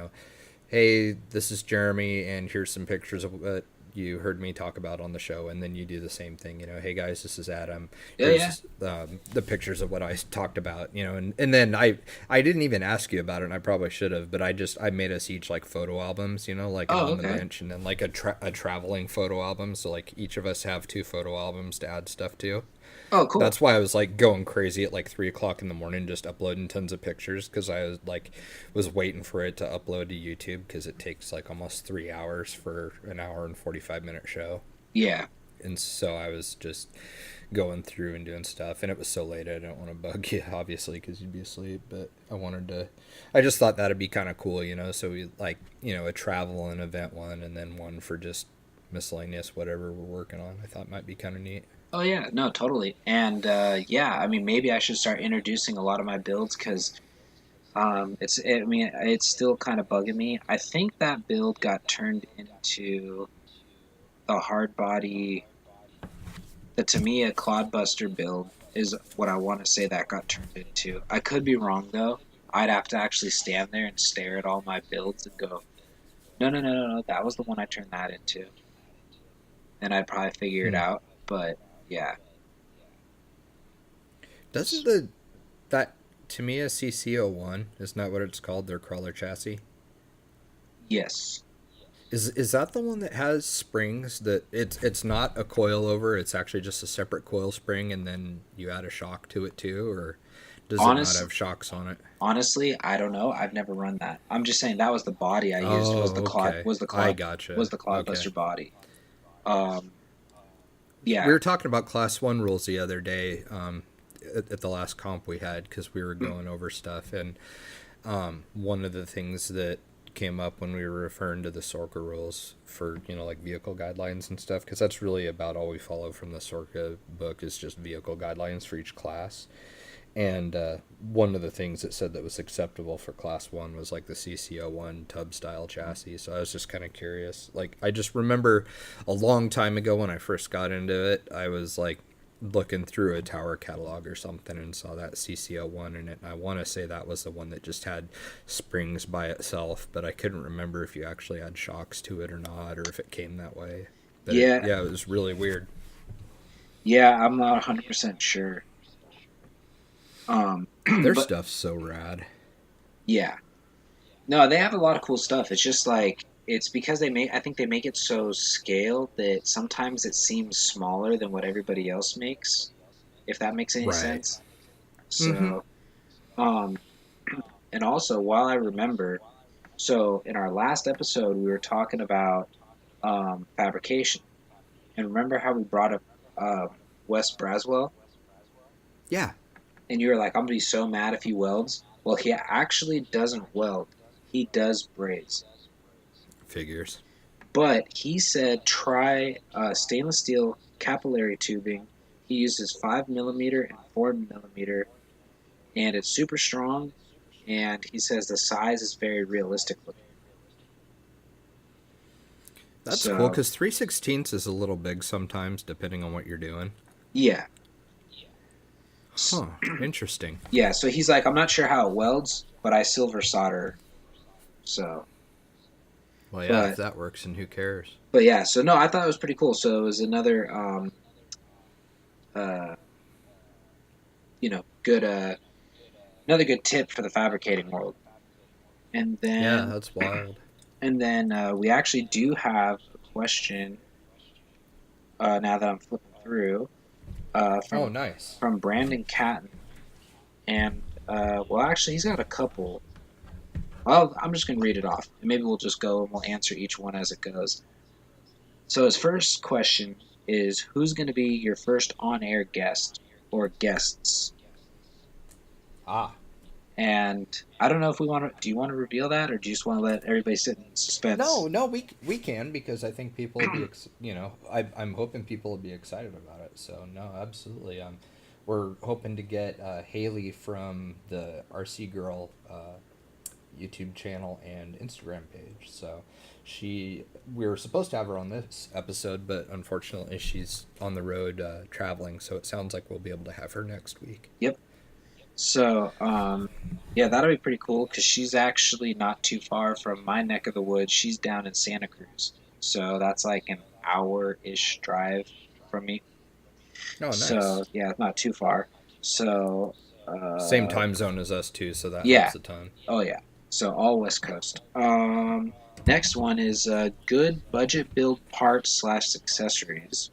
hey, this is Jeremy, and here's some pictures of what you heard me talk about on the show. And then you do the same thing, hey guys, this is Adam. Yeah, yeah. Here's the pictures of what I talked about, and then I didn't even ask you about it, and I probably should have, but I made us each like photo albums, like an Oh, on the okay. bench and then like a traveling photo album. So like each of us have two photo albums to add stuff to. Oh, cool. That's why I was like going crazy at like 3 o'clock in the morning, just uploading tons of pictures because was waiting for it to upload to YouTube because it takes like almost 3 hours for an hour and 45-minute show. Yeah. And so I was just going through and doing stuff, and it was so late I didn't want to bug you, obviously, because you'd be asleep. But I just thought that'd be kind of cool, So we like a travel and event one, and then one for just miscellaneous whatever we're working on. I thought might be kind of neat. Oh yeah. No, totally. And yeah, I mean, maybe I should start introducing a lot of my builds because I mean, it's still kind of bugging me. I think that build got turned into the hard body, the Tamiya Clodbuster build is what I want to say that got turned into. I could be wrong though. I'd have to actually stand there and stare at all my builds and go, no, no, no, no, no, that was the one I turned that into. And I'd probably figure it Hmm. out. But yeah, Doesn't that Tamiya CC01, isn't that what it's called? Their crawler chassis. yes. Is that the one that has springs that it's not a coil over, it's actually just a separate coil spring and then you add a shock to it too, or does it not Honest, have shocks on it? honestly, I don't know. I've never run that. I'm just saying that was the body I used. Was the Oh, clod okay. was the I clod gotcha. was the Okay. Clodbuster body. Um, We yeah. were talking about class 1 rules the other day at the last comp we had because we were going over stuff, and one of the things that came up when we were referring to the Sorka rules for like vehicle guidelines and stuff, because that's really about all we follow from the Sorka book is just vehicle guidelines for each class. And one of the things it said that was acceptable for class 1 was like the CCO1 tub style chassis. So I was just kind of curious. Like I just remember a long time ago when I first got into it, I was like looking through a tower catalog or something and saw that CCO1 in it. And I want to say that was the one that just had springs by itself, but I couldn't remember if you actually had shocks to it or not, or if it came that way. But Yeah, yeah, it was really weird. yeah, I'm not 100% sure. Their But stuff's so rad. yeah, no, they have a lot of cool stuff. It's just like it's because I think they make it so scaled that sometimes it seems smaller than what everybody else makes. if that makes any Right. sense. Mm-hmm. So, um, and also while I remember, so in our last episode we were talking about fabrication, and remember how we brought up Wes Braswell, Yeah. and you were like, "I'm gonna be so mad if he welds." Well, he actually doesn't weld; he does braze. Figures. But he said try stainless steel capillary tubing. He uses 5 millimeter and 4 millimeter, and it's super strong. And he says the size is very realistic looking. That's cool So because 3/16 is a little big sometimes, depending on what you're doing. yeah, Huh. Interesting. yeah. So he's like, I'm not sure how it welds, but I silver solder. So, Well, yeah, if but that works, and who cares? but yeah. So no, I thought it was pretty cool. So it was another uh, good another good tip for the fabricating world. And Yeah, then that's wild. we actually do have a question now that I'm flipping through uh, Oh, from nice. from Brandon Catton, and well, actually, he's got a couple. Well, I'm just gonna read it off, and maybe we'll just go and we'll answer each one as it goes. So his first question is, who's going to be your first on-air guest or guests? Ah. And I don't know if we want to. Do you want to reveal that, or do you just want to let everybody sit in suspense? No, no, we can because I think people will be, I'm hoping people will be excited about it. So no, absolutely. We're hoping to get Haley from the RC Girl YouTube channel and Instagram page. So we were supposed to have her on this episode, but unfortunately she's on the road traveling. So it sounds like we'll be able to have her next week. Yep. So, yeah, that'll be pretty cool because she's actually not too far from my neck of the woods. She's down in Santa Cruz, so that's like an hour-ish drive from me. Oh, nice. So, yeah, not too far. So, Same time zone as us too, so that yeah. helps a ton. Oh, yeah. So all West Coast. Next one is good budget build parts slash accessories.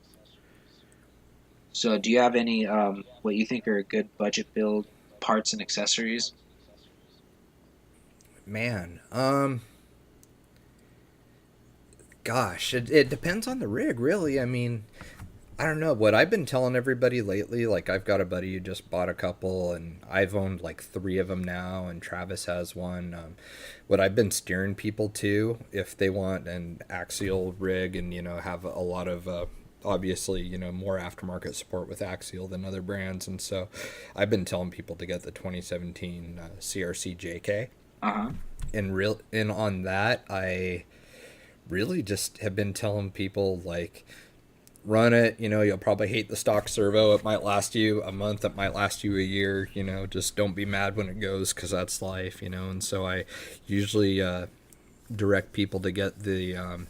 So, do you have any what you think are good budget build parts and accessories? Man, gosh, it depends on the rig, really. I mean, I don't know. What I've been telling everybody lately, like I've got a buddy who just bought a couple, and I've owned like three of them now, and Travis has one. What I've been steering people to, if they want an axial rig and, have a lot of, obviously, more aftermarket support with axial than other brands. And so I've been telling people to get the 2017 CRC JK. Uh huh. And on that, I really just have been telling people, like, run it. You'll probably hate the stock servo. It might last you a month. It might last you a year. Just don't be mad when it goes, because that's life. And so I usually direct people to get the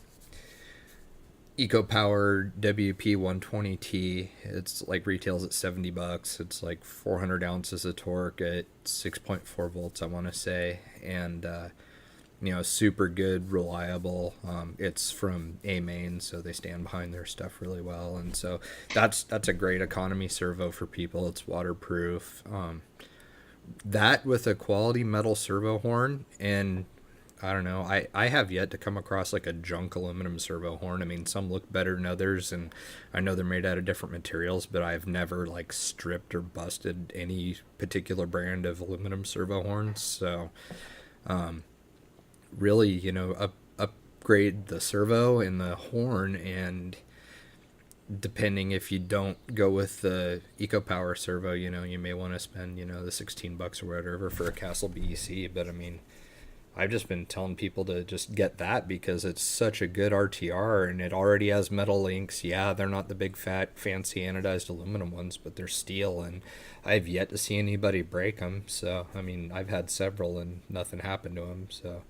EcoPower WP120T. It's like retails at $70. It's like 400 ounces of torque at 6.4 volts, I want to say. And super good, reliable. It's from A-Main, so they stand behind their stuff really well. And so that's a great economy servo for people. It's waterproof. That with a quality metal servo horn, and I don't know, I have yet to come across like a junk aluminum servo horn. I mean, some look better than others, and I know they're made out of different materials, but I've never like stripped or busted any particular brand of aluminum servo horns. So really, upgrade the servo and the horn, and depending if you don't go with the EcoPower servo, you may want to spend, the $16 or whatever for a Castle BEC. But I mean, I've just been telling people to just get that because it's such a good RTR, and it already has metal links. Yeah, they're not the big fat fancy anodized aluminum ones, but they're steel, and I've yet to see anybody break them. So I mean, I've had several and nothing happened to them. So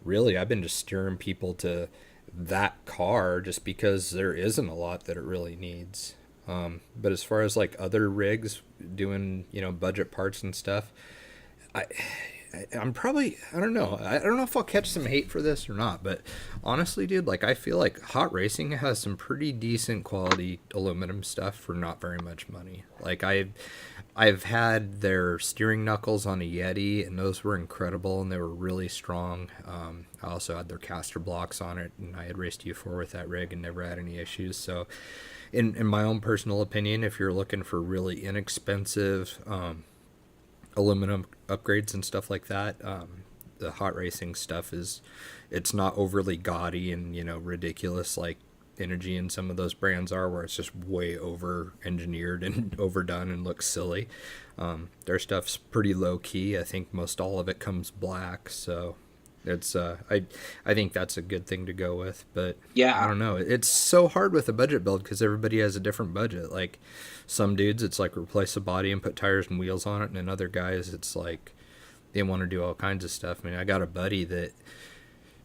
really, I've been just steering people to that car just because there isn't a lot that it really needs. But as far as like other rigs doing, budget parts and stuff, I I'm probably, I don't know. I don't know if I'll catch some hate for this or not, but honestly, dude, like I feel like Hot Racing has some pretty decent quality aluminum stuff for not very much money. Like I've had their steering knuckles on a Yeti, and those were incredible, and they were really strong. I also had their caster blocks on it, and I had raced U4 with that rig and never had any issues. So, in my own personal opinion, if you're looking for really inexpensive aluminum upgrades and stuff like that, the Hot Racing stuff it's not overly gaudy and ridiculous like Energy and some of those brands are, where it's just way over engineered and overdone and looks silly. Their stuff's pretty low key. I think most all of it comes black, so it's I think that's a good thing to go with. But I Yeah, don't know. It's so hard with a budget build because everybody has a different budget. Like some dudes, it's like replace a body and put tires and wheels on it, and then other guys, it's like they want to do all kinds of stuff. I mean, I got a buddy that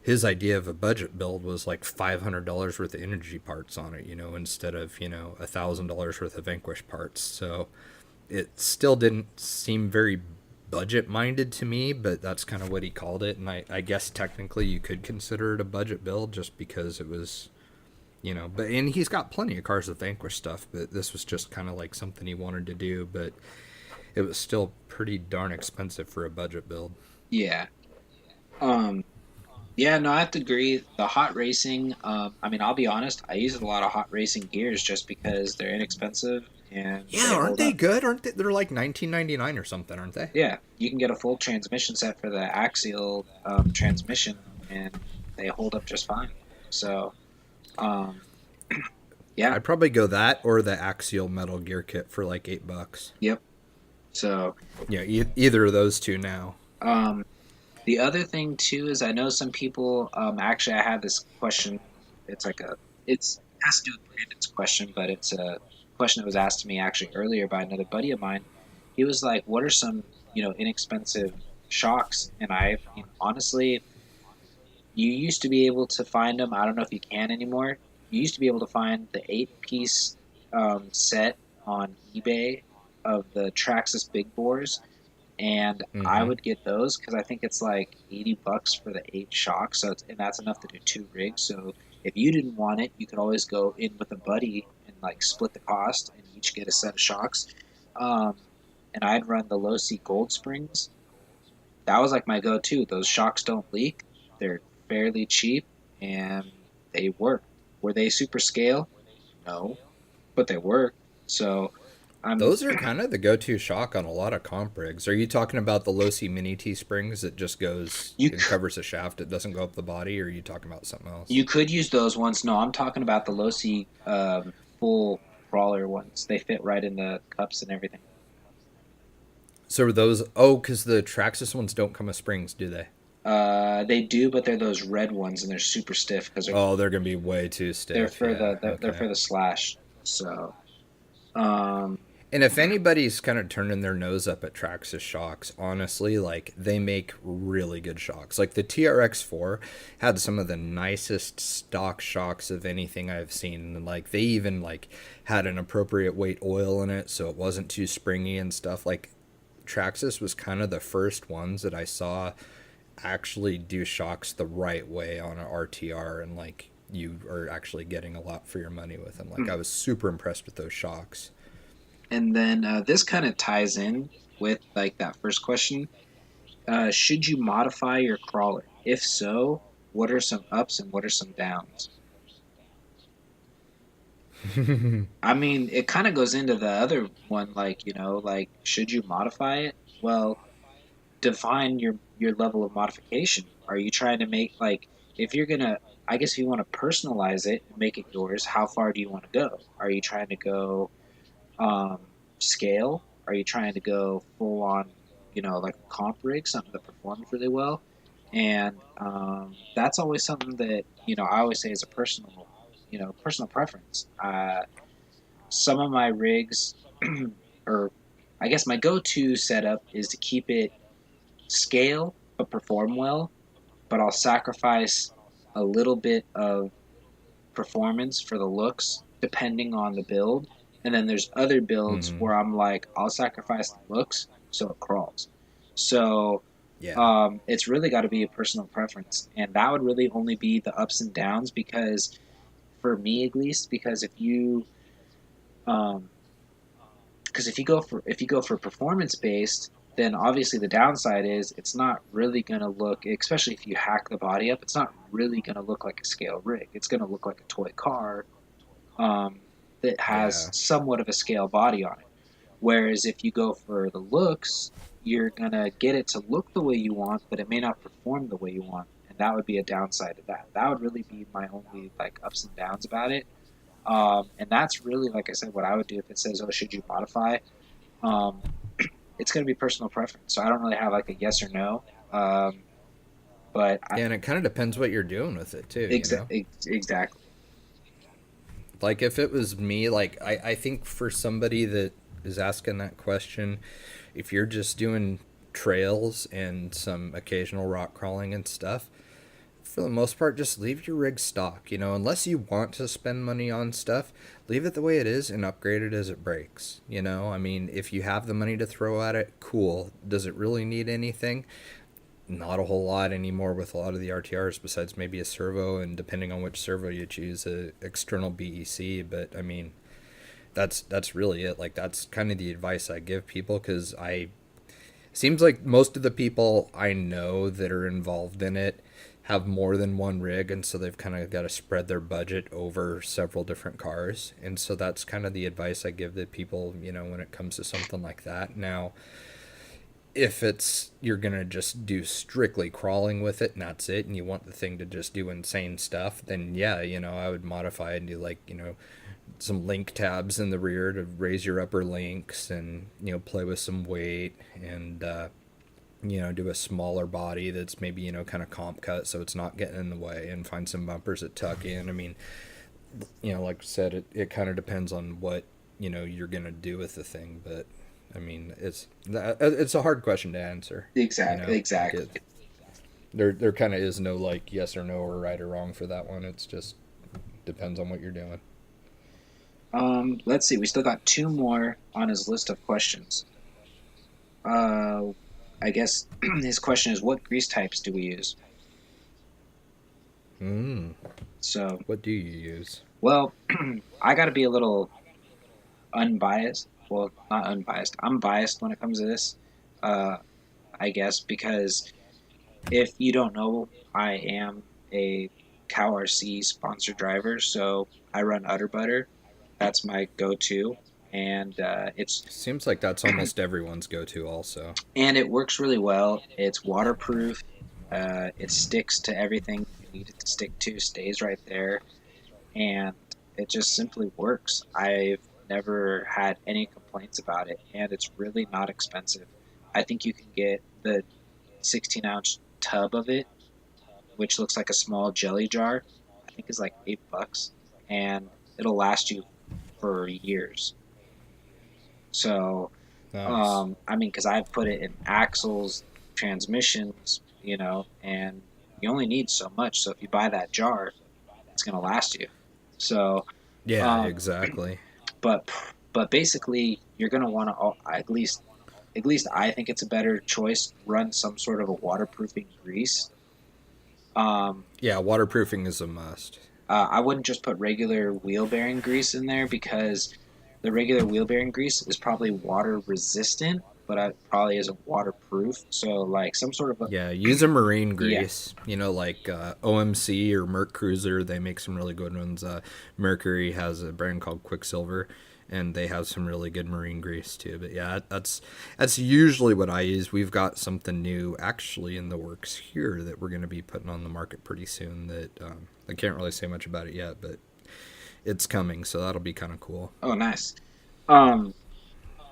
his idea of a budget build was like $500 worth of energy parts on it, instead of $1,000 worth of Vanquish parts. So it still didn't seem very budget minded to me, but that's kind of what he called it. And I guess technically you could consider it a budget build just because it was, but and he's got plenty of cars with Vanquish stuff, but this was just kind of like something he wanted to do, but it was still pretty darn expensive for a budget build. yeah. Um, yeah, no, I have to agree. The hot racing, I mean, I'll be honest, I use a lot of hot racing gears just because they're inexpensive and Yeah, they aren't hold they up. good? Aren't they? They're like 1999 or something, aren't they? Yeah, you can get a full transmission set for the axial transmission, and they hold up just fine. So, um, yeah, I'd probably go that or the axial metal gear kit for like $8. yep. So, Yeah, either of those two now. um, the other thing too is I know some people. Actually, I had this question. It's like it's has to do with Brandon's question, but it's a question that was asked to me actually earlier by another buddy of mine. He was like, "What are some inexpensive shocks?" And honestly, you used to be able to find them. I don't know if you can anymore. You used to be able to find the 8-piece set on eBay of the Traxxas big bores, and I Mm-hmm. would get those because I think it's like $80 for the 8 shocks. And that's enough to do 2 rigs. So if you didn't want it, you could always go in with a buddy and like split the cost and each get a set of shocks. Um, and I'd run the low C Gold Springs. That was like my go-to. Those shocks don't leak. They're fairly cheap and they work. Were they super scale? No, but they work. So I'm Those are kind of the go-to shock on a lot of comp rigs. Are you talking about the Losi Mini T springs that just goes you and covers the shaft? It doesn't go up the body, or are you talking about something else? You could use those ones. No, I'm talking about the low C full crawler ones. They fit right in the cups and everything. So are those? Oh, because the Traxxas ones don't come with springs, do they? They do, but they're those red ones, and they're super stiff because Oh, they're gonna be way too they're stiff. for Yeah. they're Okay. for the slash. So, um, And if anybody's kind of turning their nose up at Traxxas shocks, honestly, like they make really good shocks. Like the TRX4 had some of the nicest stock shocks of anything I've seen. And like they even like had an appropriate weight oil in it, so it wasn't too springy and stuff. Like Traxxas was kind of the first ones that I saw actually do shocks the right way on an RTR, and like you are actually getting a lot for your money with them. Like I was super impressed with those shocks. and then this kind of ties in with like that first question. Should you modify your crawler? If so, what are some ups and what are some downs? I mean, it kind of goes into the other one, like like should you modify it? Well, define your level of modification. Are you trying to make like if you're gonna? I guess if you want to personalize it and make it yours, how far do you want to go? Are you trying to go um, scale? Are you trying to go full on, like a comp rig, something that performs really well? And that's always something that I always say is a personal preference. Some of my rigs, or I guess my go-to setup is to keep it scale but perform well, but I'll sacrifice a little bit of performance for the looks depending on the build. And then there's other builds Hmm. where I'm like, I'll sacrifice the looks so it crawls. So Yeah. It's really got to be a personal preference, and that would really only be the ups and downs. Because for me, at least, um, because if you go for performance based, then obviously the downside is it's not really going to look, especially if you hack the body up, it's not really going to look like a scale rig. It's going to look like a toy car, um, that has Yeah. somewhat of a scale body on it. Whereas if you go for the looks, you're gonna get it to look the way you want, but it may not perform the way you want, and that would be a downside to that. That would really be my only like ups and downs about it. And that's really, like I said, what I would do if it says, "Oh, should you modify?" Um, it's gonna be personal preference, so I don't really have like a yes or no. Um, but I, Yeah, and it kind of depends what you're doing with it too, you know? exactly. Like if it was me, like I think for somebody that is asking that question, if you're just doing trails and some occasional rock crawling and stuff, for the most part, just leave your rig stock. You know, unless you want to spend money on stuff, leave it the way it is and upgrade it as it breaks. You know, I mean, if you have the money to throw at it, cool. Does it really need anything? Not a whole lot anymore with a lot of the RTRs, besides maybe a servo, and depending on which servo you choose, a external BEC. But I mean, that's really it. Like that's kind of the advice I give people, because I seems like most of the people I know that are involved in it have more than one rig, and so they've kind of got to spread their budget over several different cars. And so that's kind of the advice I give the people, you know, when it comes to something like that. Now, if it's you're gonna just do strictly crawling with it and that's it, and you want the thing to just do insane stuff, then yeah, you know, I would modify and do, like, you know, some link tabs in the rear to raise your upper links, and you know, play with some weight, and you know, do a smaller body that's maybe, you know, kind of comp cut so it's not getting in the way, and find some bumpers that tuck in. I mean, you know, like I said, it kind of depends on what, you know, you're gonna do with the thing. But I mean, it's a hard question to answer. You know, like Exactly. there kind of is no like yes or no or right or wrong for that one. It's just depends on what you're doing. Let's see. We still got two more on his list of questions. Uh, I guess his question is, what grease types do we use? Mm. So, What do you use? well, I got to be a little unbiased. Well, not unbiased. I'm biased when it comes to this. Uh, I guess because if you don't know, I am a Cow RC sponsored driver, so I run Utter Butter. That's my go-to, and Seems like that's almost everyone's go-to also. it works really well. It's waterproof. It sticks to everything you need it to stick to. Stays right there, and it just simply works. I've never had any complaints about it, and it's really not expensive. I think you can get the 16-ounce tub of it, which looks like a small jelly jar. I think is like $8, and it'll last you for years. So, Nice. I mean, because I've put it in axles, transmissions, you know, and you only need so much. So if you buy that jar, it's gonna last you. So, Yeah, um, exactly. but basically, you're gonna want to at least I think it's a better choice. Run some sort of a waterproofing grease. Um, Yeah, waterproofing is a must. I wouldn't just put regular wheel bearing grease in there, because the regular wheel bearing grease is probably water resistant, but it probably isn't waterproof. So like some sort of a, Yeah, use a marine yeah, grease. You know, like OMC or Merc Cruiser. They make some really good ones. Mercury has a brand called Quicksilver, and they have some really good marine grease too. But yeah, that's usually what I use. We've got something new actually in the works here that we're going to be putting on the market pretty soon. That I can't really say much about it yet, but it's coming, so that'll be kind of cool. oh nice. Um,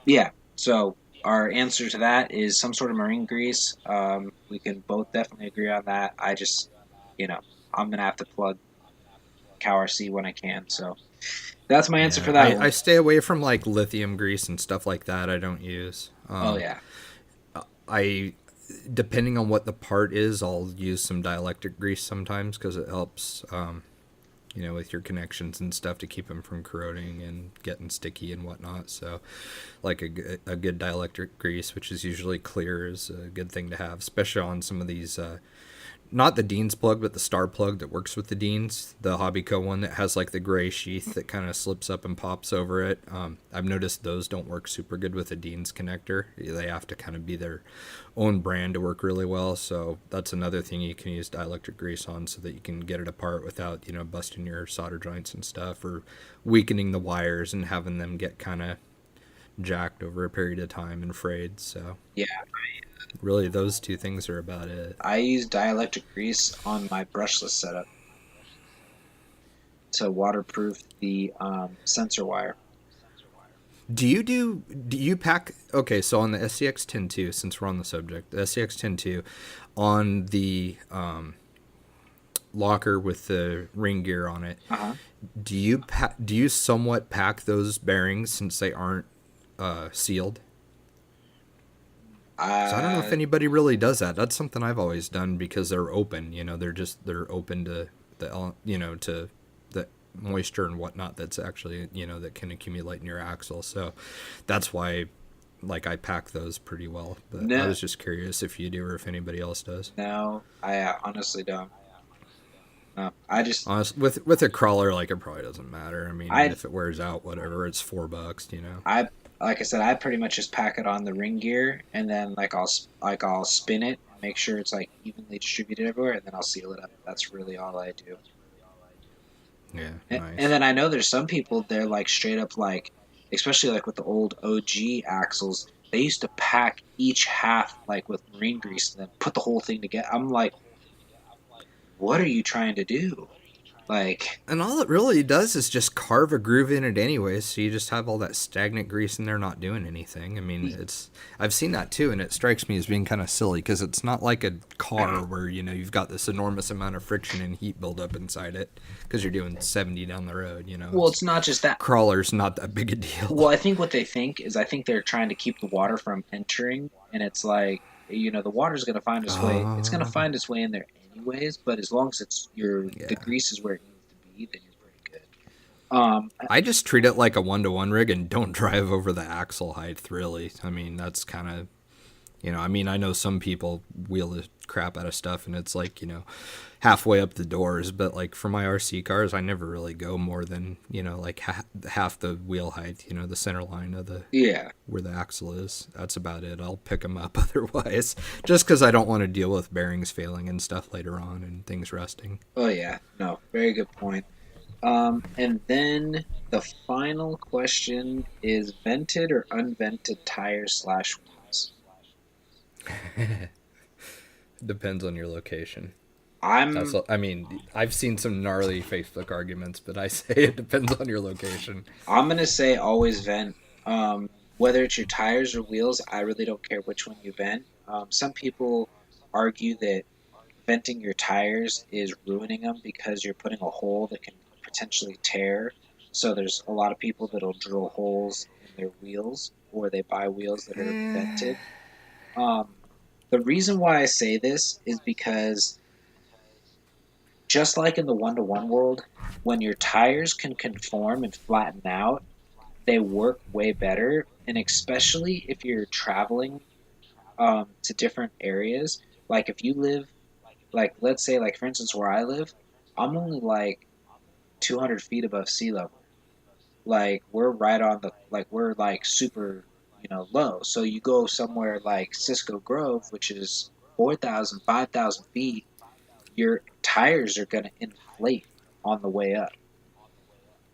yeah. So our answer to that is some sort of marine grease. We can both definitely agree on that. I just, you know, I'm gonna have to plug CowRC when I can. So that's my answer for Yeah, that I one. stay away from like lithium grease and stuff like that. I don't use. Oh yeah. I depending on what the part is, I'll use some dielectric grease sometimes because it helps with your connections and stuff to keep them from corroding and getting sticky and whatnot. So, like a good dielectric grease, which is usually clear, is a good thing to have, especially on some of these. Not the Dean's plug, but the Star plug that works with the Dean's, the Hobbyco one that has like the gray sheath that kind of slips up and pops over it. I've noticed those don't work super good with a Dean's connector. They have to kind of be their own brand to work really well. So that's another thing you can use dielectric grease on so that you can get it apart without, busting your solder joints and stuff or weakening the wires and having them get kind of jacked over a period of time and frayed. So Yeah, really those two things are about it. I use dielectric grease on my brushless setup to waterproof the sensor wire. Do you pack, okay, so on the SCX 10.2, since we're on the subject, the SCX 10.2 on the locker with the ring gear on it, Uh-huh. do you somewhat pack those bearings since they aren't sealed? 'Cause I don't know if anybody really does that. That's something I've always done because they're open. They're open to to the moisture and whatnot that's actually that can accumulate in your axle. So that's why, like, I pack those pretty well. But I No, was just curious if you do or if anybody else does. no, I honestly don't. No, I just Honest, with a crawler, like, it probably doesn't matter. I mean, I if it wears out, whatever, it's $4. I like I said, I pretty much just pack it on the ring gear, and then I'll spin it, make sure it's like evenly distributed everywhere, and then I'll seal it up. That's really all I do. Yeah, And nice. then I know there's some people they're like straight up like, especially like with the old OG axles, they used to pack each half like with marine grease and then put the whole thing together. I'm like, what are you trying to do? Like, And all it really does is just carve a groove in it anyway, so you just have all that stagnant grease in there not doing anything. I mean, I've seen that too, and it strikes me as being kind of silly because it's not like a car where, you've got this enormous amount of friction and heat buildup inside it because you're doing 70 down the road. well, it's not just that. Crawler's not that big a deal. Well, I think what they think is I think they're trying to keep the water from entering, and it's like the water's going to find its way. It's going to Oh, find its way in there anyways. But as long as the yeah. grease is where it needs to be, then you're pretty good. I just treat it like a 1-to-1 rig and don't drive over the axle height, really. I mean, that's kind of, I know some people wheel the crap out of stuff and it's like, halfway up the doors, but like for my RC cars, I never really go more than, like half the wheel height, the center line of Yeah. where the axle is. That's about it. I'll pick them up otherwise, just because I don't want to deal with bearings failing and stuff later on and things rusting. Oh yeah. No. Very good point. And then the final question is vented or unvented tires/wheels. Depends on your location. I'm I mean, I've seen some gnarly Facebook arguments, but I say it depends on your location. I'm gonna say always vent. Whether it's your tires or wheels, I really don't care which one you vent. Some people argue that venting your tires is ruining them because you're putting a hole that can potentially tear. So there's a lot of people that'll drill holes in their wheels, or they buy wheels that are vented. Um, the reason why I say this is because just like in the one-to-one world, when your tires can conform and flatten out, they work way better. And especially if you're traveling to different areas, like if you live, like let's say, like for instance, where I live, I'm only like 200 feet above sea level. Like we're right on the, like we're like super, low. So you go somewhere like Cisco Grove, which is 4,000, 5,000 feet, your tires are going to inflate on the way up.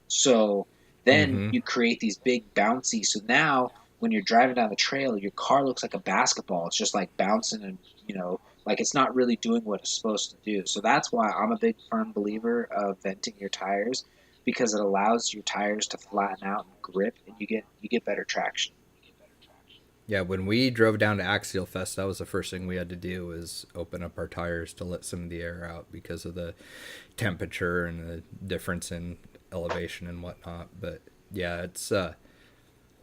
So then Mm-hmm. you create these big bouncy. So now when you're driving down the trail, your car looks like a basketball. It's just like bouncing and, like it's not really doing what it's supposed to do. So that's why I'm a big firm believer of venting your tires because it allows your tires to flatten out and grip and you get better traction. Yeah, when we drove down to Axial Fest, that was the first thing we had to do was open up our tires to let some of the air out because of the temperature and the difference in elevation and whatnot. But yeah, it's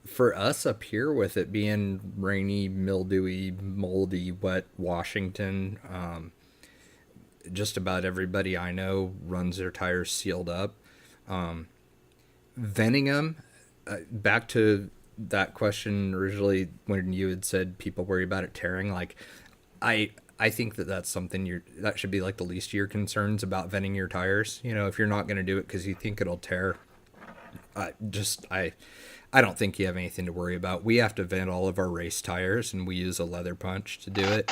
for us up here with it being rainy, mildewy, moldy, wet Washington. just about everybody I know runs their tires sealed up. Venting them, back to that question originally when you had said people worry about it tearing. Like, I think that that's something that should be like the least of your concerns about venting your tires. You know, if you're not going to do it because you think it'll tear, I don't think you have anything to worry about. We have to vent all of our race tires, and we use a leather punch to do it.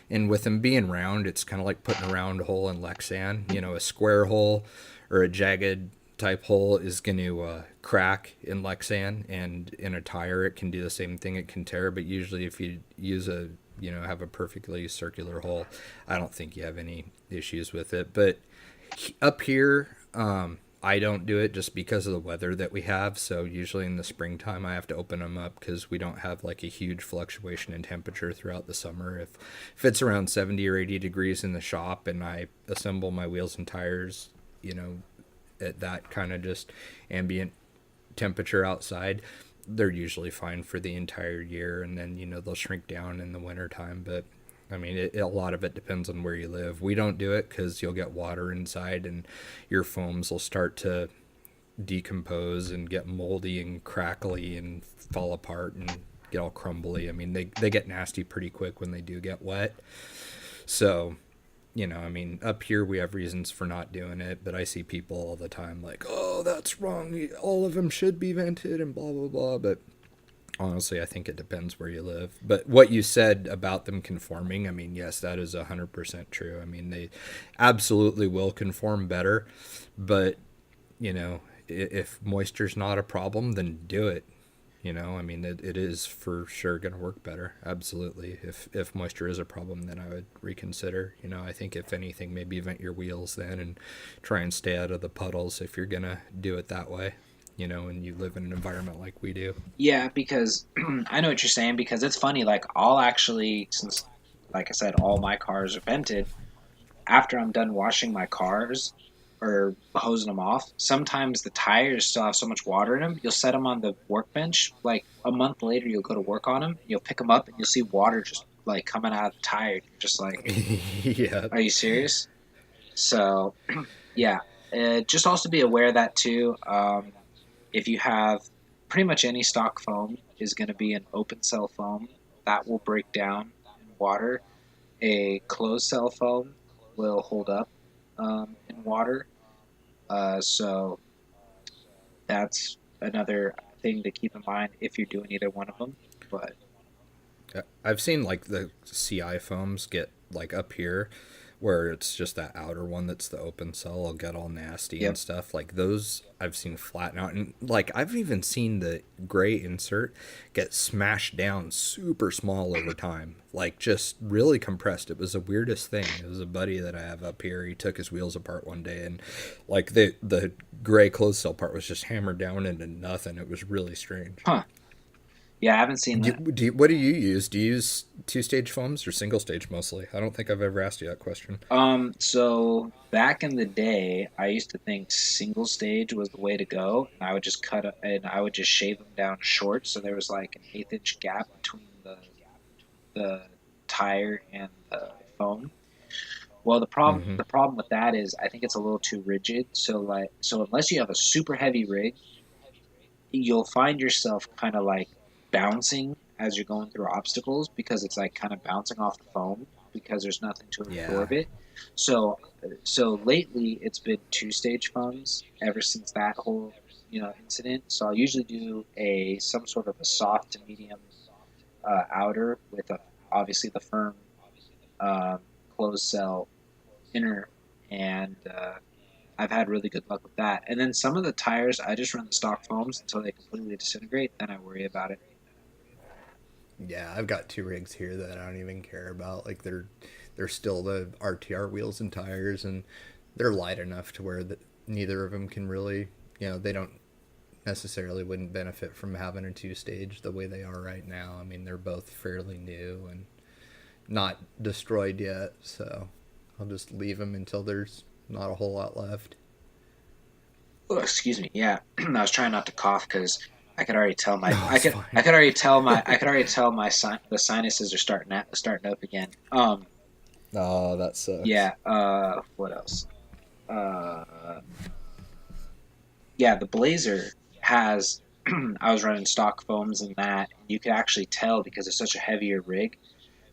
And with them being round, it's kind of like putting a round hole in Lexan. You know, a square hole or a jagged type hole is going to crack in Lexan, and in a tire, it can do the same thing. It can tear, but usually if you use have a perfectly circular hole, I don't think you have any issues with it. But up here, I don't do it just because of the weather that we have. So usually in the springtime, I have to open them up because we don't have like a huge fluctuation in temperature throughout the summer. If it's around 70 or 80 degrees in the shop and I assemble my wheels and tires, at that kind of just ambient temperature outside, they're usually fine for the entire year. And then, they'll shrink down in the wintertime. But I mean, a lot of it depends on where you live. We don't do it because you'll get water inside and your foams will start to decompose and get moldy and crackly and fall apart and get all crumbly. I mean, they get nasty pretty quick when they do get wet. So, up here we have reasons for not doing it, but I see people all the time like, oh, that's wrong. All of them should be vented and blah, blah, blah. But honestly, I think it depends where you live. But what you said about them conforming, I mean, yes, that is 100% true. I mean, they absolutely will conform better. But, if moisture's not a problem, then do it. I mean, it is for sure going to work better. Absolutely. If moisture is a problem, then I would reconsider. I think if anything, maybe vent your wheels then and try and stay out of the puddles if you're going to do it that way. And you live in an environment like we do. Yeah, because I know what you're saying, because it's funny, like, I'll actually, since, like I said, all my cars are vented, after I'm done washing my cars or hosing them off, sometimes the tires still have so much water in them, you'll set them on the workbench, like, a month later you'll go to work on them, you'll pick them up, and you'll see water just, like, coming out of the tire, you're just like, Yeah. are you serious? So, yeah, just also be aware of that, too. If you have pretty much any stock foam is going to be an open cell foam that will break down in water. A closed cell foam will hold up in water. So that's another thing to keep in mind if you're doing either one of them. But I've seen like the CI foams get like up here where it's just that outer one that's the open cell will get all nasty Yep. and stuff. Like those I've seen flatten out, and like I've even seen the gray insert get smashed down super small over time, like just really compressed. It was the weirdest thing. It was a buddy that I have up here. He took his wheels apart one day, and like the gray closed cell part was just hammered down into nothing. It was really strange. Huh. Yeah, I haven't seen that. What do you use? Do you use two-stage foams or single-stage mostly? I don't think I've ever asked you that question. So back in the day, I used to think single stage was the way to go, and I would just and I would just shave them down short, so there was like an 1/8 inch gap between the tire and the foam. Well, Mm-hmm. the problem with that is I think it's a little too rigid. So unless you have a super heavy rig, you'll find yourself kind of like bouncing as you're going through obstacles because it's like kind of bouncing off the foam because there's nothing to Yeah. absorb it. So so lately it's been two-stage foams ever since that whole incident. So I'll usually do some sort of a soft to medium outer with obviously the firm um, closed cell inner, and I've had really good luck with that. And then some of the tires, I just run the stock foams until they completely disintegrate. Then I worry about it. Yeah, I've got two rigs here that I don't even care about. Like they're still the RTR wheels and tires, and they're light enough to where neither of them can really, they don't necessarily wouldn't benefit from having a two-stage the way they are right now. I mean, they're both fairly new and not destroyed yet, so I'll just leave them until there's not a whole lot left. Oh, excuse me. Yeah, I was trying not to cough because I could already tell No, it's I fine. could already tell the sinuses are starting up again. Oh, that sucks. Yeah. What else? Uh, yeah, the Blazer has. I was running stock foams in that, and you could actually tell because it's such a heavier rig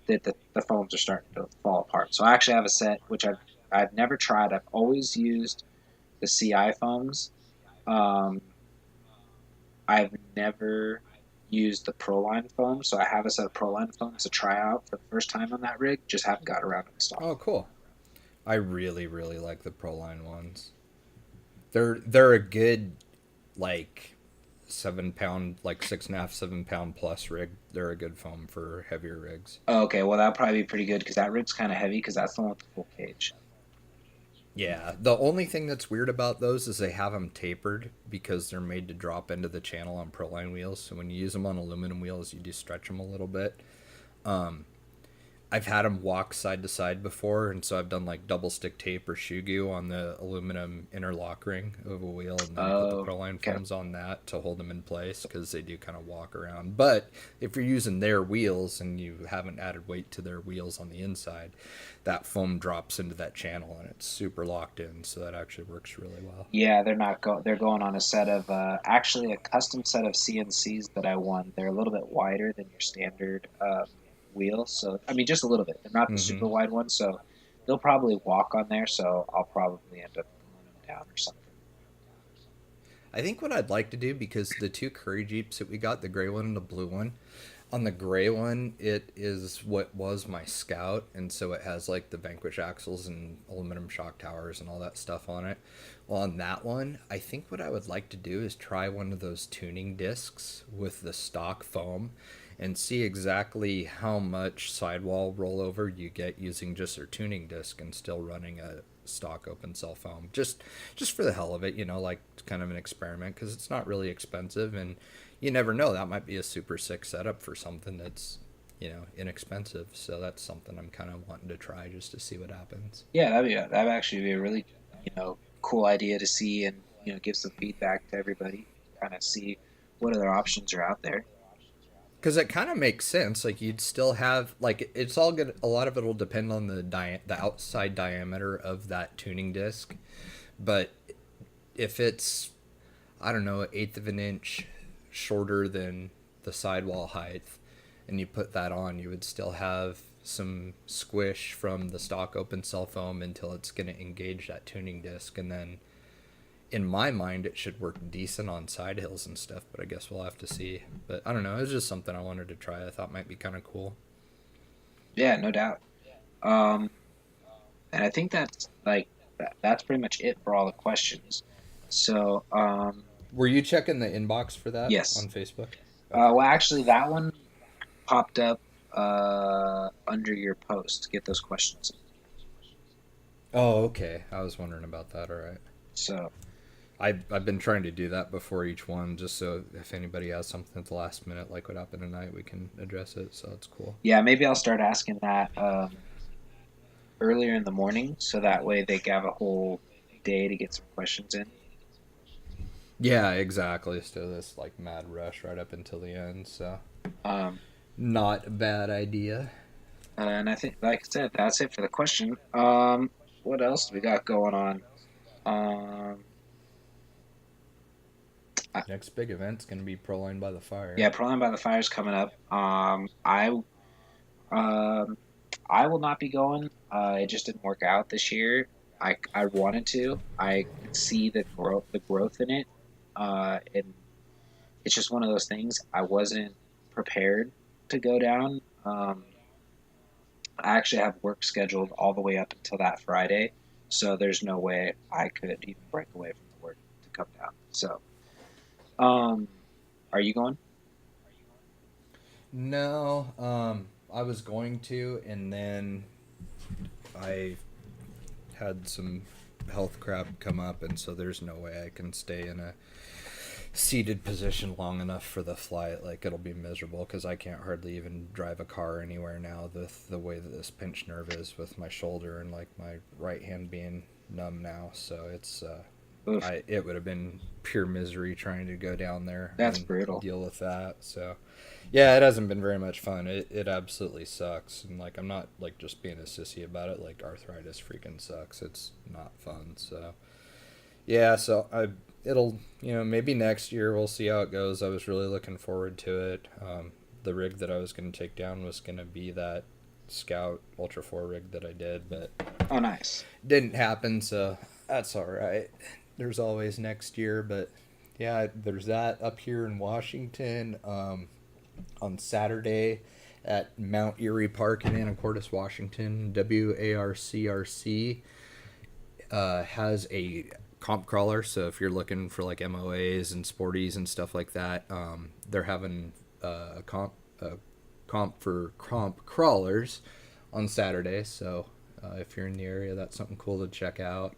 that the foams are starting to fall apart. So I actually have a set which I've never tried. I've always used the CI foams. Um, I've never used the Proline foam, so I have a set of Proline foams to try out for the first time on that rig. Just haven't got around to installing. Oh, cool. I really, really like the Proline ones. They're a good like 7 pound, like 6.5, 7 pound plus rig. They're a good foam for heavier rigs. Oh, okay, well that'll probably be pretty good because that rig's kind of heavy because that's the one with the full cage. Yeah, the only thing that's weird about those is they have them tapered because they're made to drop into the channel on Proline wheels. So when you use them on aluminum wheels, you do stretch them a little bit. Um, I've had them walk side to side before, and so I've done like double stick tape or shoe glue on the aluminum interlock ring of a wheel, and then put the Oh, Proline okay. foams on that to hold them in place because they do kind of walk around. But if you're using their wheels and you haven't added weight to their wheels on the inside, that foam drops into that channel and it's super locked in, so that actually works really well. Yeah, they're not go. They're going on a set of actually a custom set of CNCs that I won. They're a little bit wider than your standard wheel, so I mean just a little bit. They're not the Hmm. super wide ones, so they'll probably walk on there. So I'll probably end up gluing them down or something. I think what I'd like to do, because the two Curry Jeeps that we got, the gray one and the blue one, on the gray one, it is what was my Scout, and so it has like the Vanquish axles and aluminum shock towers and all that stuff on it. Well, on that one, I think what I would like to do is try one of those tuning discs with the stock foam and see exactly how much sidewall rollover you get using just their tuning disc and still running a stock open cell foam. Just for the hell of it, like kind of an experiment, because it's not really expensive, and you never know, that might be a super sick setup for something that's inexpensive. So that's something I'm kind of wanting to try just to see what happens. Yeah, that'd actually be a really cool idea to see and give some feedback to everybody. Kind of see what other options are out there. Because it kind of makes sense. Like you'd still have like it's all good. A lot of it will depend on the outside diameter of that tuning disc, but if it's, I don't know, 1/8 of an inch shorter than the sidewall height, and you put that on, you would still have some squish from the stock open cell foam until it's going to engage that tuning disc, and then in my mind it should work decent on side hills and stuff, but I guess we'll have to see. But I don't know, it was just something I wanted to try. I thought might be kind of cool. Yeah, no doubt. Um, and I think that's pretty much it for all the questions. So, Were you checking the inbox for that yes. on Facebook? Okay. Well, actually, that one popped up under your post. Get those questions in. Oh, okay, I was wondering about that. All right. So, I've been trying to do that before each one, just so if anybody has something at the last minute, like what happened tonight, we can address it. So that's cool. yeah, maybe I'll start asking that earlier in the morning, so that way they have a whole day to get some questions in. Yeah, exactly. So this like mad rush right up until the end. So Um, not a bad idea. and I think, like I said, that's it for the question. What else do we got going on? Um, I, Next big event's gonna be Proline by the Fire. yeah, Proline by the Fire is coming up. Um, I will not be going. It just didn't work out this year. I wanted to. I could see the growth in it, and it's just one of those things. I wasn't prepared to go down. I actually have work scheduled all the way up until that Friday, so there's no way I could even break away from the work to come down. So, um, are you going? No, I was going to, and then I had some health crap come up, and so there's no way I can stay in a seated position long enough for the flight. Like it'll be miserable because I can't hardly even drive a car anywhere now. The way that this pinched nerve is with my shoulder and like my right hand being numb now, so it's Oof, it would have been pure misery trying to go down there that's and brutal. deal with that. So yeah, it hasn't been very much fun. It absolutely sucks. And like I'm not like just being a sissy about it. Like arthritis freaking sucks. It's not fun. So yeah, so I it'll maybe next year we'll see how it goes. I was really looking forward to it. The rig that I was going to take down was going to be that Scout Ultra 4 rig that I did, but Oh, nice. didn't happen. So that's all right. There's always next year, but yeah, there's that up here in Washington on Saturday at Mount Erie Park in Anacortes, Washington. WARCRC has a comp crawler. So if you're looking for like MOAs and sporties and stuff like that, they're having a comp for comp crawlers on Saturday. So if you're in the area, that's something cool to check out.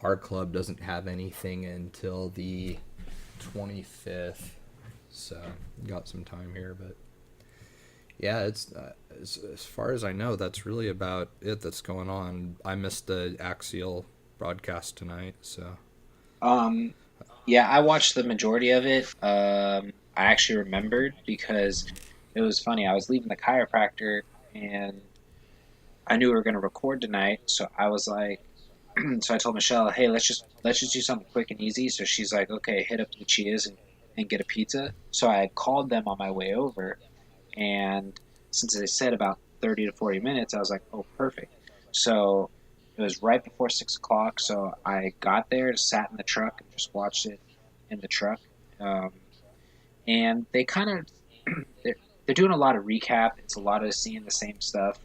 Our club doesn't have anything until the 25th, so got some time here. But yeah, it's as far as I know, that's really about it that's going on. I missed the Axial broadcast tonight, so Um, yeah, I watched the majority of it. I actually remembered because it was funny. I was leaving the chiropractor and I knew we were going to record tonight, so I was like, so I told Michelle, hey, let's just do something quick and easy. So she's like, okay, hit up the Chia's and get a pizza. So I called them on my way over, and since they said about 30 to 40 minutes, I was like, oh, perfect. So it was right before 6 o'clock. So I got there, sat in the truck, and just watched it in the truck. Um, and they kind of they're doing a lot of recap. It's a lot of seeing the same stuff.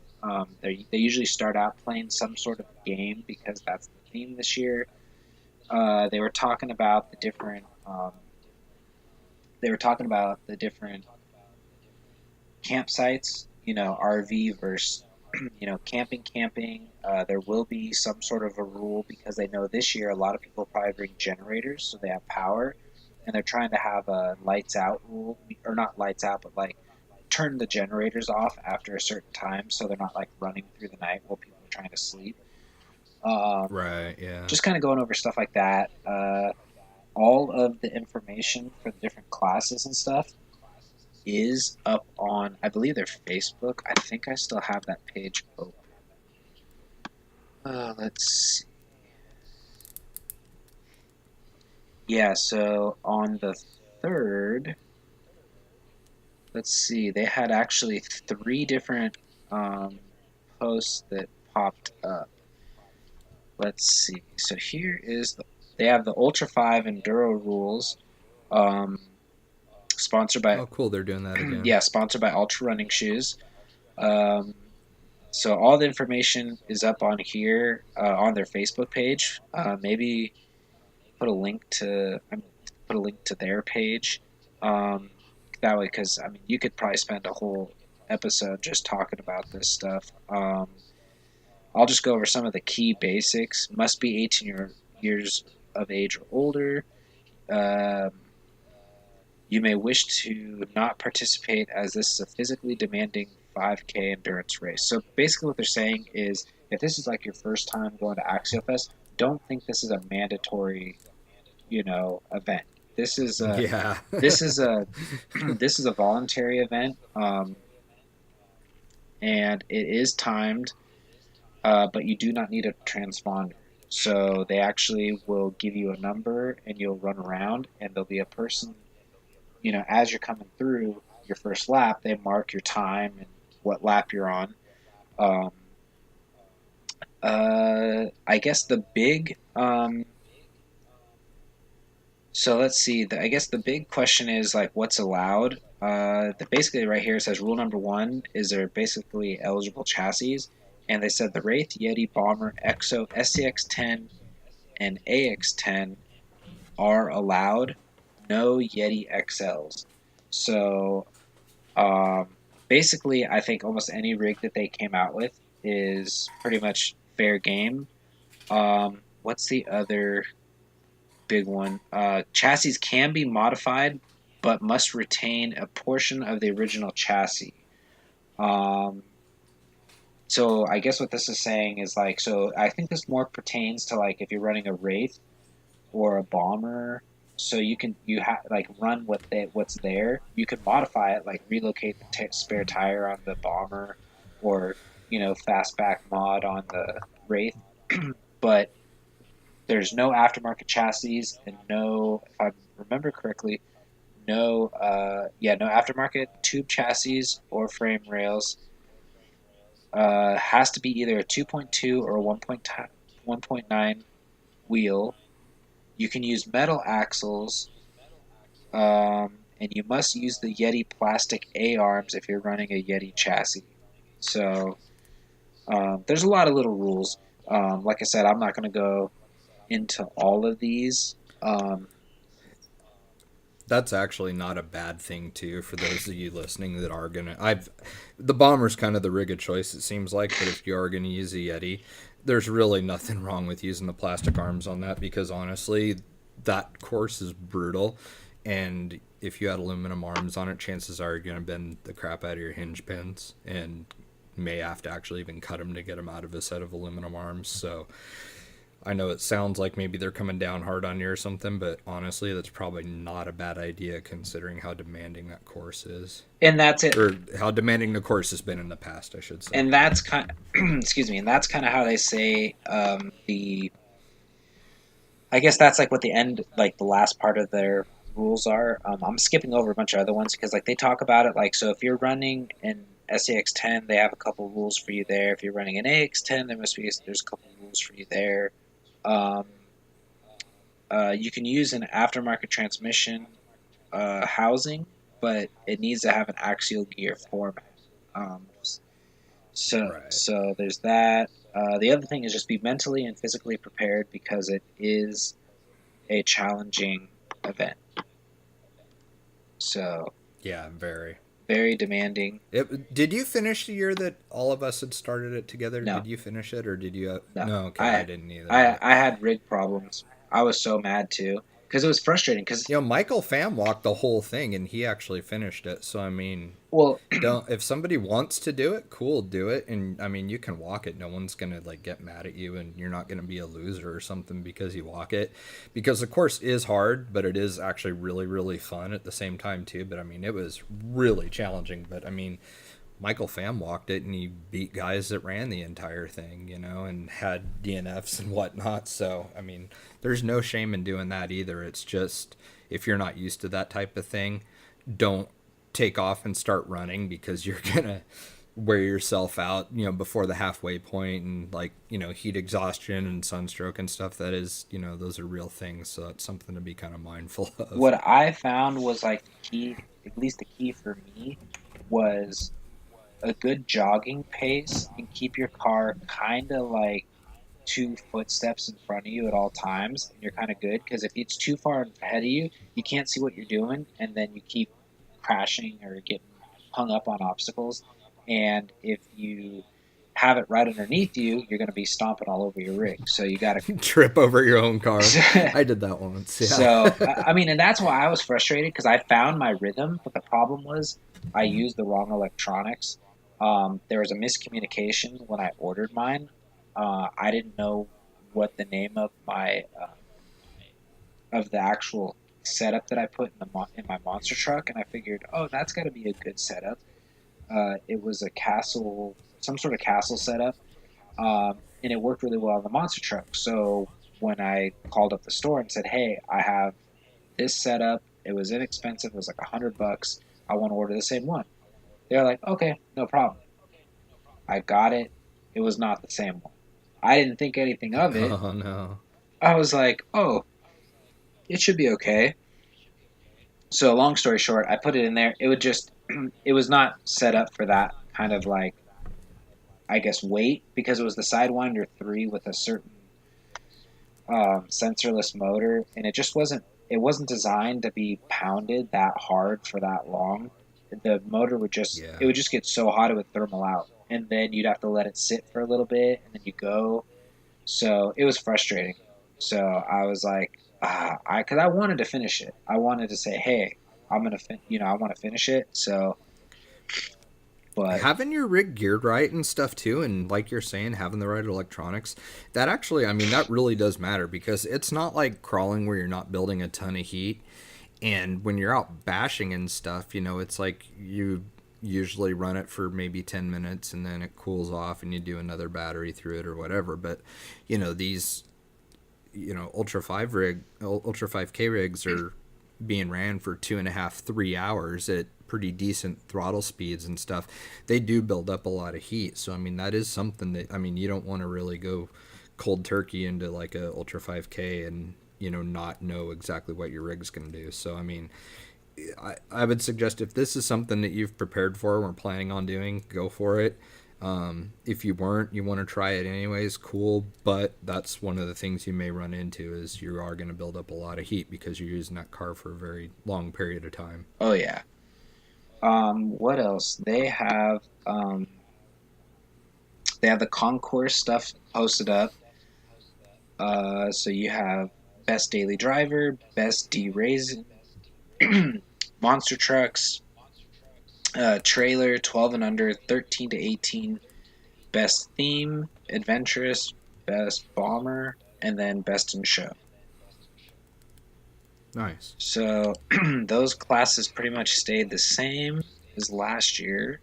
They usually start out playing some sort of game because that's the theme this year. They were talking about the different. They were talking about the different campsites. RV versus camping. There will be some sort of a rule because they know this year a lot of people probably bring generators, so they have power, and they're trying to have a lights out rule, or not lights out, but like turn the generators off after a certain time, so they're not like running through the night while people are trying to sleep. Um, right, yeah. just kind of going over stuff like that. All of the information for the different classes and stuff is up on, I believe, their Facebook. I think I still have that page open. Let's see. Yeah, so on the 3rd, let's see, they had actually 3 different um, posts that popped up. Let's see. So they have the Ultra 5 Enduro rules, um, sponsored by, Oh, cool, they're doing that again. yeah, sponsored by Ultra Running Shoes. Um, so all the information is up on here on their Facebook page. Maybe put a link to their page. Um, that way, because I mean, you could probably spend a whole episode just talking about this stuff. I'll just go over some of the key basics. Must be 18 years of age or older. Um, you may wish to not participate as this is a physically demanding 5K endurance race. So basically, what they're saying is, if this is like your first time going to Axial Fest, don't think this is a mandatory, event. This is a Yeah. this is a this is a voluntary event, and it is timed, but you do not need a transponder. So they actually will give you a number, and you'll run around, and there'll be a person. As you're coming through your first lap, they mark your time and what lap you're on. Um, I guess the big So let's see. I guess the big question is like what's allowed. Basically right here it says rule number 1 is they're basically eligible chassis, and they said the Wraith, Yeti, Bomber, Exo, SCX-10, and AX-10 are allowed. No Yeti XLs. So um, basically, I think almost any rig that they came out with is pretty much fair game. What's the other big one? Chassis can be modified, but must retain a portion of the original chassis. Um, So I guess what this is saying is like, so I think this more pertains to like if you're running a Wraith or a Bomber. So you have like run what's there. You can modify it, like relocate the spare tire on the Bomber, or fastback mod on the Wraith. But there's no aftermarket chassis and no, if I remember correctly, no aftermarket tube chassis or frame rails. Has to be either a 2.2 or a 1.9 wheel. You can use metal axles, and you must use the Yeti plastic A arms if you're running a Yeti chassis. So there's a lot of little rules. Like I said, I'm not going to go into all of these. That's actually not a bad thing too for those of you listening that are gonna. The Bomber's kind of the rig of choice it seems like, but if you are gonna use a Yeti, there's really nothing wrong with using the plastic arms on that because honestly, that course is brutal, and if you had aluminum arms on it, chances are you're gonna bend the crap out of your hinge pins and may have to actually even cut them to get them out of a set of aluminum arms. So I know it sounds like maybe they're coming down hard on you or something, but honestly, that's probably not a bad idea considering how demanding that course is. And that's it. Or how demanding the course has been in the past, I should say. And that's kind of, excuse me, and that's kind of how they say I guess that's like what the end, like the last part of their rules are. I'm skipping over a bunch of other ones because like they talk about it like, so if you're running an SAX10, they have a couple rules for you there. If you're running an AX10, there's a couple rules for you there. Um, you can use an aftermarket transmission housing, but it needs to have an axial gear format. Um, so there's that. The other thing is just be mentally and physically prepared because it is a challenging event. So yeah, very demanding. Did you finish the year that all of us had started it together? No. Did you finish it, or did you? No, Okay, I didn't either. I had rig problems. I was so mad too because it was frustrating. Because Michael Pham walked the whole thing and he actually finished it. So I mean, well, don't if somebody wants to do it, cool, do it. And I mean, you can walk it. No one's gonna like get mad at you, and you're not gonna be a loser or something because you walk it. Because the course is hard, but it is actually really, really fun at the same time too. But I mean, it was really challenging. But I mean, Michael Pham walked it and he beat guys that ran the entire thing, and had DNFs and whatnot. So, I mean, there's no shame in doing that either. It's just if you're not used to that type of thing, don't take off and start running because you're going to wear yourself out, before the halfway point and like, heat exhaustion and sunstroke and stuff. That is, those are real things. So that's something to be kind of mindful of. What I found was like the key, at least the key for me, was a good jogging pace and keep your car kind of like 2 footsteps in front of you at all times, and you're kind of good because if it's too far ahead of you, you can't see what you're doing, and then you keep crashing or getting hung up on obstacles. And if you have it right underneath you, you're going to be stomping all over your rig. So you got to trip over your own car. I did that once. Yeah. So I mean, and that's why I was frustrated because I found my rhythm, but the problem was I used the wrong electronics. There was a miscommunication when I ordered mine. I didn't know what the name of my of the actual setup that I put in my monster truck, and I figured, oh, that's got to be a good setup. It was a castle, some sort of castle setup, and it worked really well on the monster truck. So when I called up the store and said, hey, I have this setup, it was inexpensive, it was like $100. I want to order the same one. They're like, okay, no problem. I got it. It was not the same one. I didn't think anything of it. Oh, no. I was like, oh, it should be okay. So long story short, I put it in there. It was not set up for that kind of like, I guess, weight because it was the Sidewinder 3 with a certain sensorless motor, and it wasn't designed to be pounded that hard for that long. The motor would just get so hot it would thermal out, and then you'd have to let it sit for a little bit, and then you go. So it was frustrating. So I was like, because I wanted to finish it. I wanted to say, hey, I want to finish it. So But having your rig geared right and stuff too, and like you're saying, having the right electronics, that actually, I mean, that really does matter, because it's not like crawling where you're not building a ton of heat. And when you're out bashing and stuff, it's like you usually run it for maybe 10 minutes and then it cools off and you do another battery through it or whatever. But these ultra 5K rigs are being ran for 2.5 3 hours at pretty decent throttle speeds and stuff. They do build up a lot of heat, so I mean that is something that, I mean, you don't want to really go cold turkey into like a ultra 5K and not know exactly what your rig's going to do. So I mean, I would suggest, if this is something that you've prepared for and we're planning on doing, go for it. If you weren't, you want to try it anyways, cool. But that's one of the things you may run into, is you are going to build up a lot of heat because you're using that car for a very long period of time. oh yeah. What else? They have the concourse stuff posted up. So you have best daily driver, best D racing, monster trucks, trailer 12 and under, 13 to 18, best theme, adventurous, best bomber, and then best in show. Nice. So those classes pretty much stayed the same as last year.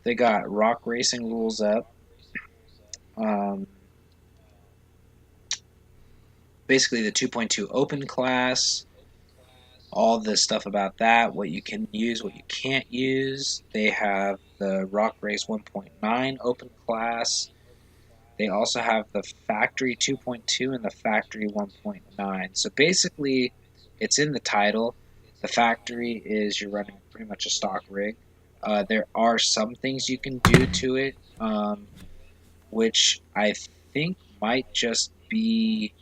They got rock racing rules up. Basically the 2.2 open class, all the stuff about that, what you can use, what you can't use. They have the rock race 1.9 open class. They also have the factory 2.2 and the factory 1.9. So basically, it's in the title. The factory is you're running pretty much a stock rig. There are some things you can do to it, which I think might just be...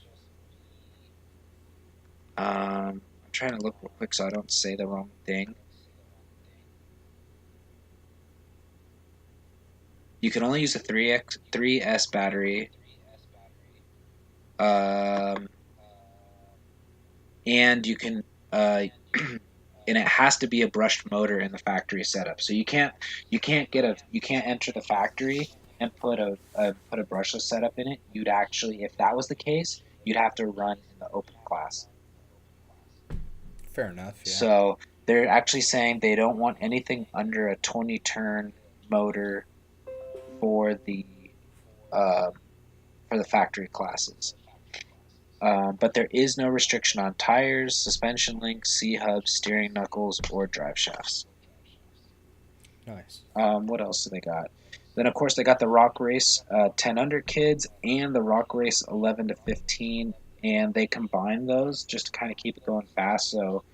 I'm trying to look real quick so I don't say the wrong thing. You can only use a 3S battery. And you can... and it has to be a brushed motor in the factory setup. So you can't enter the factory and put a brushless setup in it. You'd actually, if that was the case, you'd have to run in the open class. Fair enough, yeah. So they're actually saying they don't want anything under a 20-turn motor for the factory classes. But there is no restriction on tires, suspension links, C-hubs, steering knuckles, or drive shafts. Nice. What else do they got? Then, of course, they got the Rock Race 10 under kids and the Rock Race 11 to 15, and they combine those just to kind of keep it going fast. So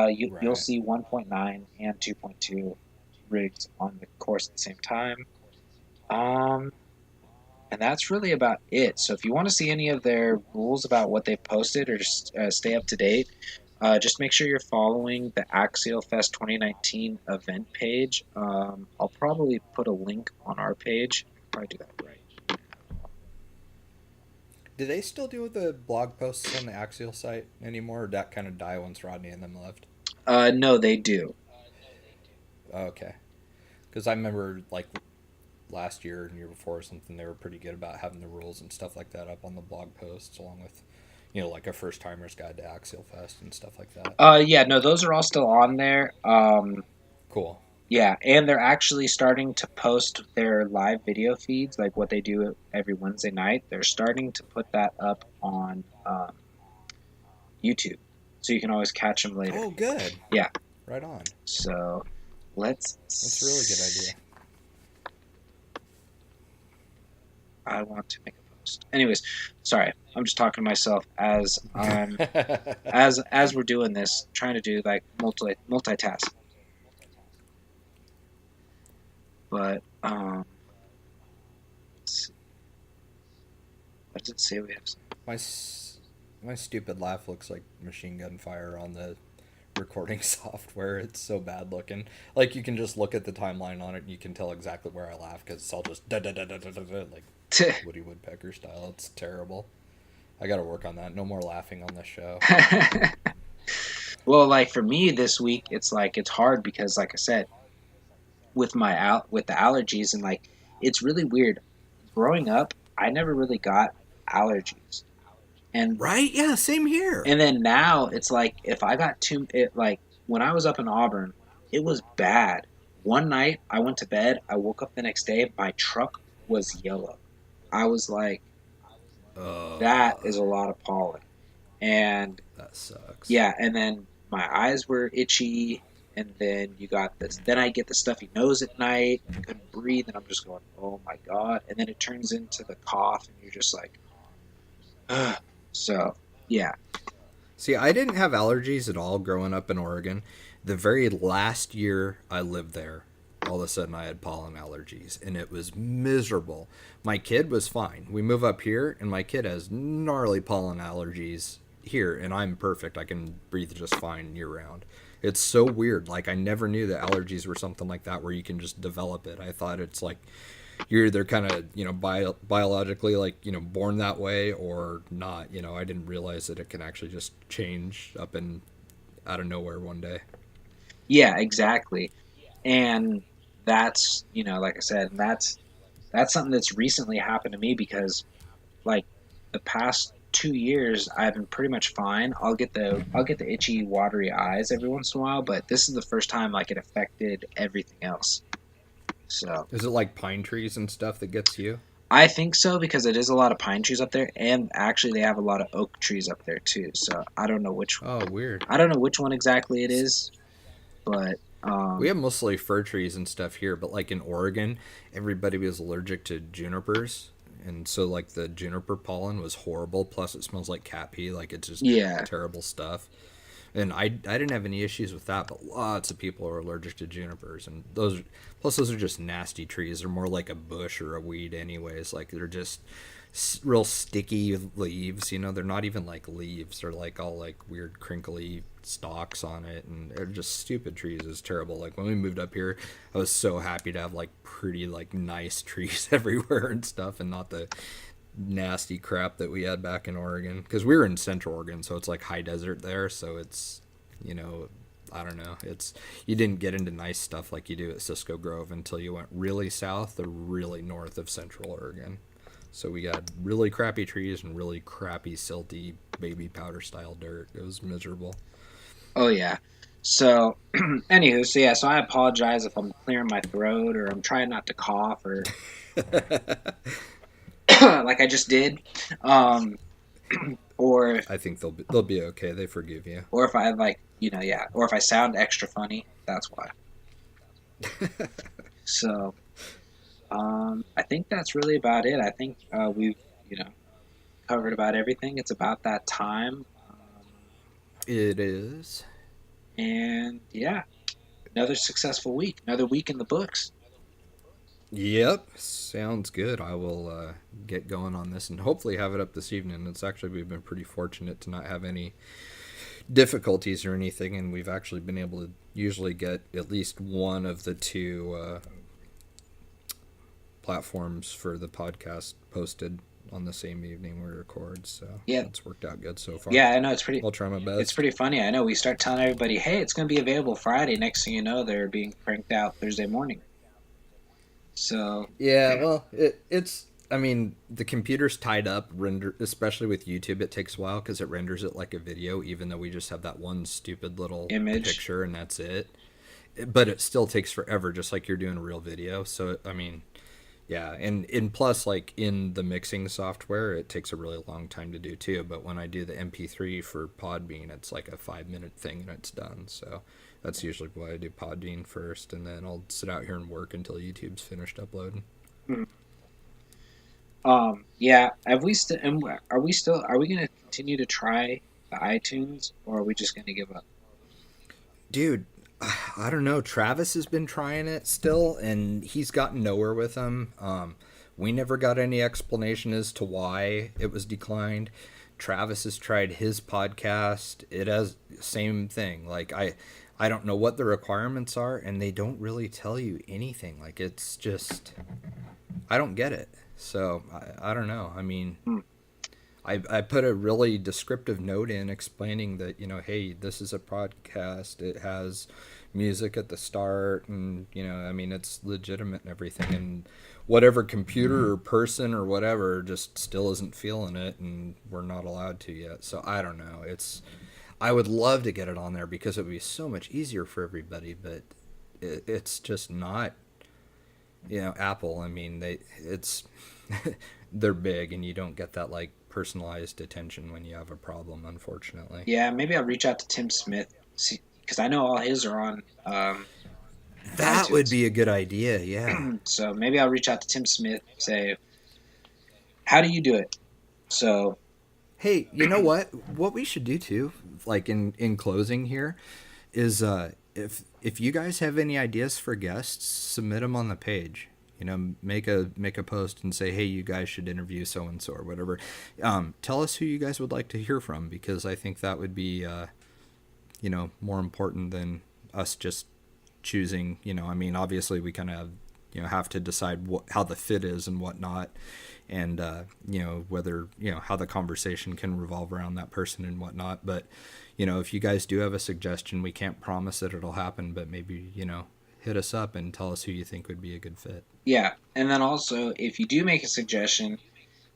you'll see 1.9 and 2.2 rigs on the course at the same time. And that's really about it. So if you want to see any of their rules about what they've posted or just stay up to date, just make sure you're following the Axial Fest 2019 event page. I'll probably put a link on our page. I'll probably do that right. Do they still do the blog posts on the Axial site anymore, or did that kind of die once Rodney and them left? No, they do. Okay. Because I remember, like, last year and year before or something, they were pretty good about having the rules and stuff like that up on the blog posts, along with, like a first timer's guide to Axial Fest and stuff like that. Yeah, no, those are all still on there. Cool. Yeah, and they're actually starting to post their live video feeds, like what they do every Wednesday night. They're starting to put that up on YouTube, so you can always catch them later. Oh, good. Yeah. Right on. So, That's a really good idea. I want to make a post. Anyways, sorry, I'm just talking to myself as as we're doing this, trying to do like multitask. But let's see. What does it say we have? My stupid laugh looks like machine gun fire on the recording software. It's so bad looking. Like, you can just look at the timeline on it and you can tell exactly where I laugh, because it's all just da da da da da da, like Woody Woodpecker style. It's terrible. I gotta work on that. No more laughing on this show. Well, like for me this week, it's hard because, like I said, with with the allergies, and like it's really weird. Growing up, I never really got allergies, and Right? Yeah, same here. and then now it's like if I got too it like when I was up in Auburn, it was bad. One night I went to bed, I woke up the next day, my truck was yellow. I was like, that is a lot of pollen. And That sucks. yeah, and then my eyes were itchy, and then you got this. Then I get the stuffy nose at night, and I couldn't breathe, and I'm just going, oh my god. And then it turns into the cough, and you're just like, ugh. So yeah, See, I didn't have allergies at all growing up in Oregon. The very last year I lived there, all of a sudden I had pollen allergies, and it was miserable. My kid was fine. We move up here, and my kid has gnarly pollen allergies here, and I'm perfect. I can breathe just fine year round. It's so weird. Like, I never knew that allergies were something like that where you can just develop it. I thought it's like you're either kind of biologically like born that way or not. I didn't realize that it can actually just change up and out of nowhere one day. yeah, exactly. And that's like I said, that's something that's recently happened to me because like the past 2 years I've been pretty much fine. I'll get the itchy, watery eyes every once in a while, but this is the first time like it affected everything else. So Is it like pine trees and stuff that gets you? I think so because it is a lot of pine trees up there, and actually they have a lot of oak trees up there too. So Oh, weird. I don't know which one exactly it is, but We have mostly fir trees and stuff here, but like in Oregon, everybody was allergic to junipers. And so, like, the juniper pollen was horrible. Plus, it smells like cat pee. Like, it's just yeah, terrible stuff. And I didn't have any issues with that, but lots of people are allergic to junipers, and those are just nasty trees. They're more like a bush or a weed, anyways. Like, they're just real sticky leaves. They're not even like leaves. They're like all like weird crinkly stalks on it, and they're just stupid trees. It's terrible. Like, when we moved up here, I was so happy to have like pretty like nice trees everywhere and stuff, and not the nasty crap that we had back in Oregon, because we were in Central Oregon, so it's like high desert there. So it's, you know, I don't know. It's you didn't get into nice stuff like you do at Cisco Grove until you went really south or really north of Central Oregon. So we got really crappy trees and really crappy silty baby powder style dirt. It was miserable. oh yeah. So anywho, so yeah, so I apologize if I'm clearing my throat or I'm trying not to cough or like I just did, um, or I think they'll be okay. They forgive you. or if I like yeah, or if I sound extra funny, that's why. So I think that's really about it. I think we've you know covered about everything. It's about that time, It is. and yeah, another successful week, another week in the books. Yep, sounds good. I will get going on this and hopefully have it up this evening. It's actually we've been pretty fortunate to not have any difficulties or anything, and we've actually been able to usually get at least one of the two platforms for the podcast posted on the same evening we record. So Yeah, that's worked out good so far. yeah, I know it's pretty. I'll try my It's best. pretty funny. I know we start telling everybody, "Hey, it's going to be available Friday." Next thing you know, they're being cranked out Thursday morning. So Yeah, well, it's. I mean, the computer's tied up. Render, especially with YouTube, it takes a while because it renders it like a video, even though we just have that one stupid little image. picture and that's it. But it still takes forever, just like you're doing a real video. So I mean, yeah, and plus, like in the mixing software, it takes a really long time to do too. But when I do the MP3 for Podbean, it's like a 5 minute thing and it's done. So that's usually why I do Podbean first, and then I'll sit out here and work until YouTube's finished uploading. Hmm. Yeah. Have we still? Are we still? Are we going to continue to try the iTunes, or are we just going to give up? Dude, I don't know. Travis has been trying it still, and he's gotten nowhere with them. We never got any explanation as to why it was declined. Travis has tried his podcast. It has same thing. Like I don't know what the requirements are, and they don't really tell you anything. Like it's just I don't get it. So I don't know. I mean, Hmm. I put a really descriptive note in explaining that, hey, this is a podcast. It has music at the start, and I mean, it's legitimate and everything, and whatever computer or person or whatever just still isn't feeling it, and we're not allowed to yet. So I don't know. I would love to get it on there because it would be so much easier for everybody, but it's just not. Apple. I mean, it's they're big, and you don't get that like personalized attention when you have a problem, unfortunately. Yeah, maybe I'll reach out to Tim Smith, because I know all his are on That would iTunes. be a good idea. Yeah. So maybe I'll reach out to Tim Smith, say, how do you do it? So, Hey, you know what? What we should do too, like in closing here, is if you guys have any ideas for guests, submit them on the page. Make a post and say, hey, you guys should interview so and so or whatever. Tell us who you guys would like to hear from, because I think that would be more important than us just choosing. I mean, obviously we kind of have to decide how the fit is and whatnot, and whether how the conversation can revolve around that person and whatnot. But if you guys do have a suggestion, we can't promise that it'll happen, but maybe hit us up and tell us who you think would be a good fit. yeah. And then also, if you do make a suggestion,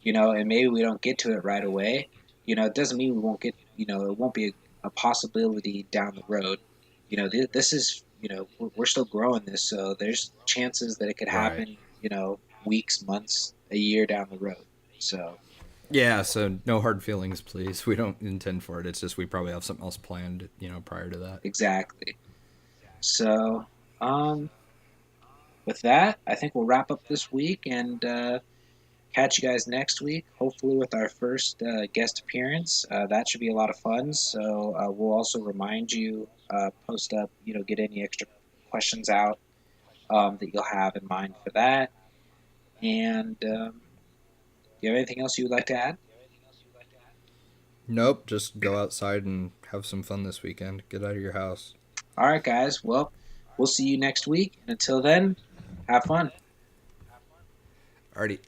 and maybe we don't get to it right away, it doesn't mean we won't get, it won't be a possibility down the road. This is, we're still growing this, so there's chances that it could Right. happen, weeks, months, a year down the road. So, Yeah, so no hard feelings, please. We don't intend for it. It's just we probably have something else planned, prior to that. exactly. So, um, with that, I think we'll wrap up this week and catch you guys next week, hopefully with our first guest appearance. That should be a lot of fun. So we'll also remind you, post up, get any extra questions out that you'll have in mind for that. And do you have anything else you would like to add? Nope, just go outside and have some fun this weekend. Get out of your house. All right, guys. Well, we'll see you next week. And until then, have fun. Alrighty.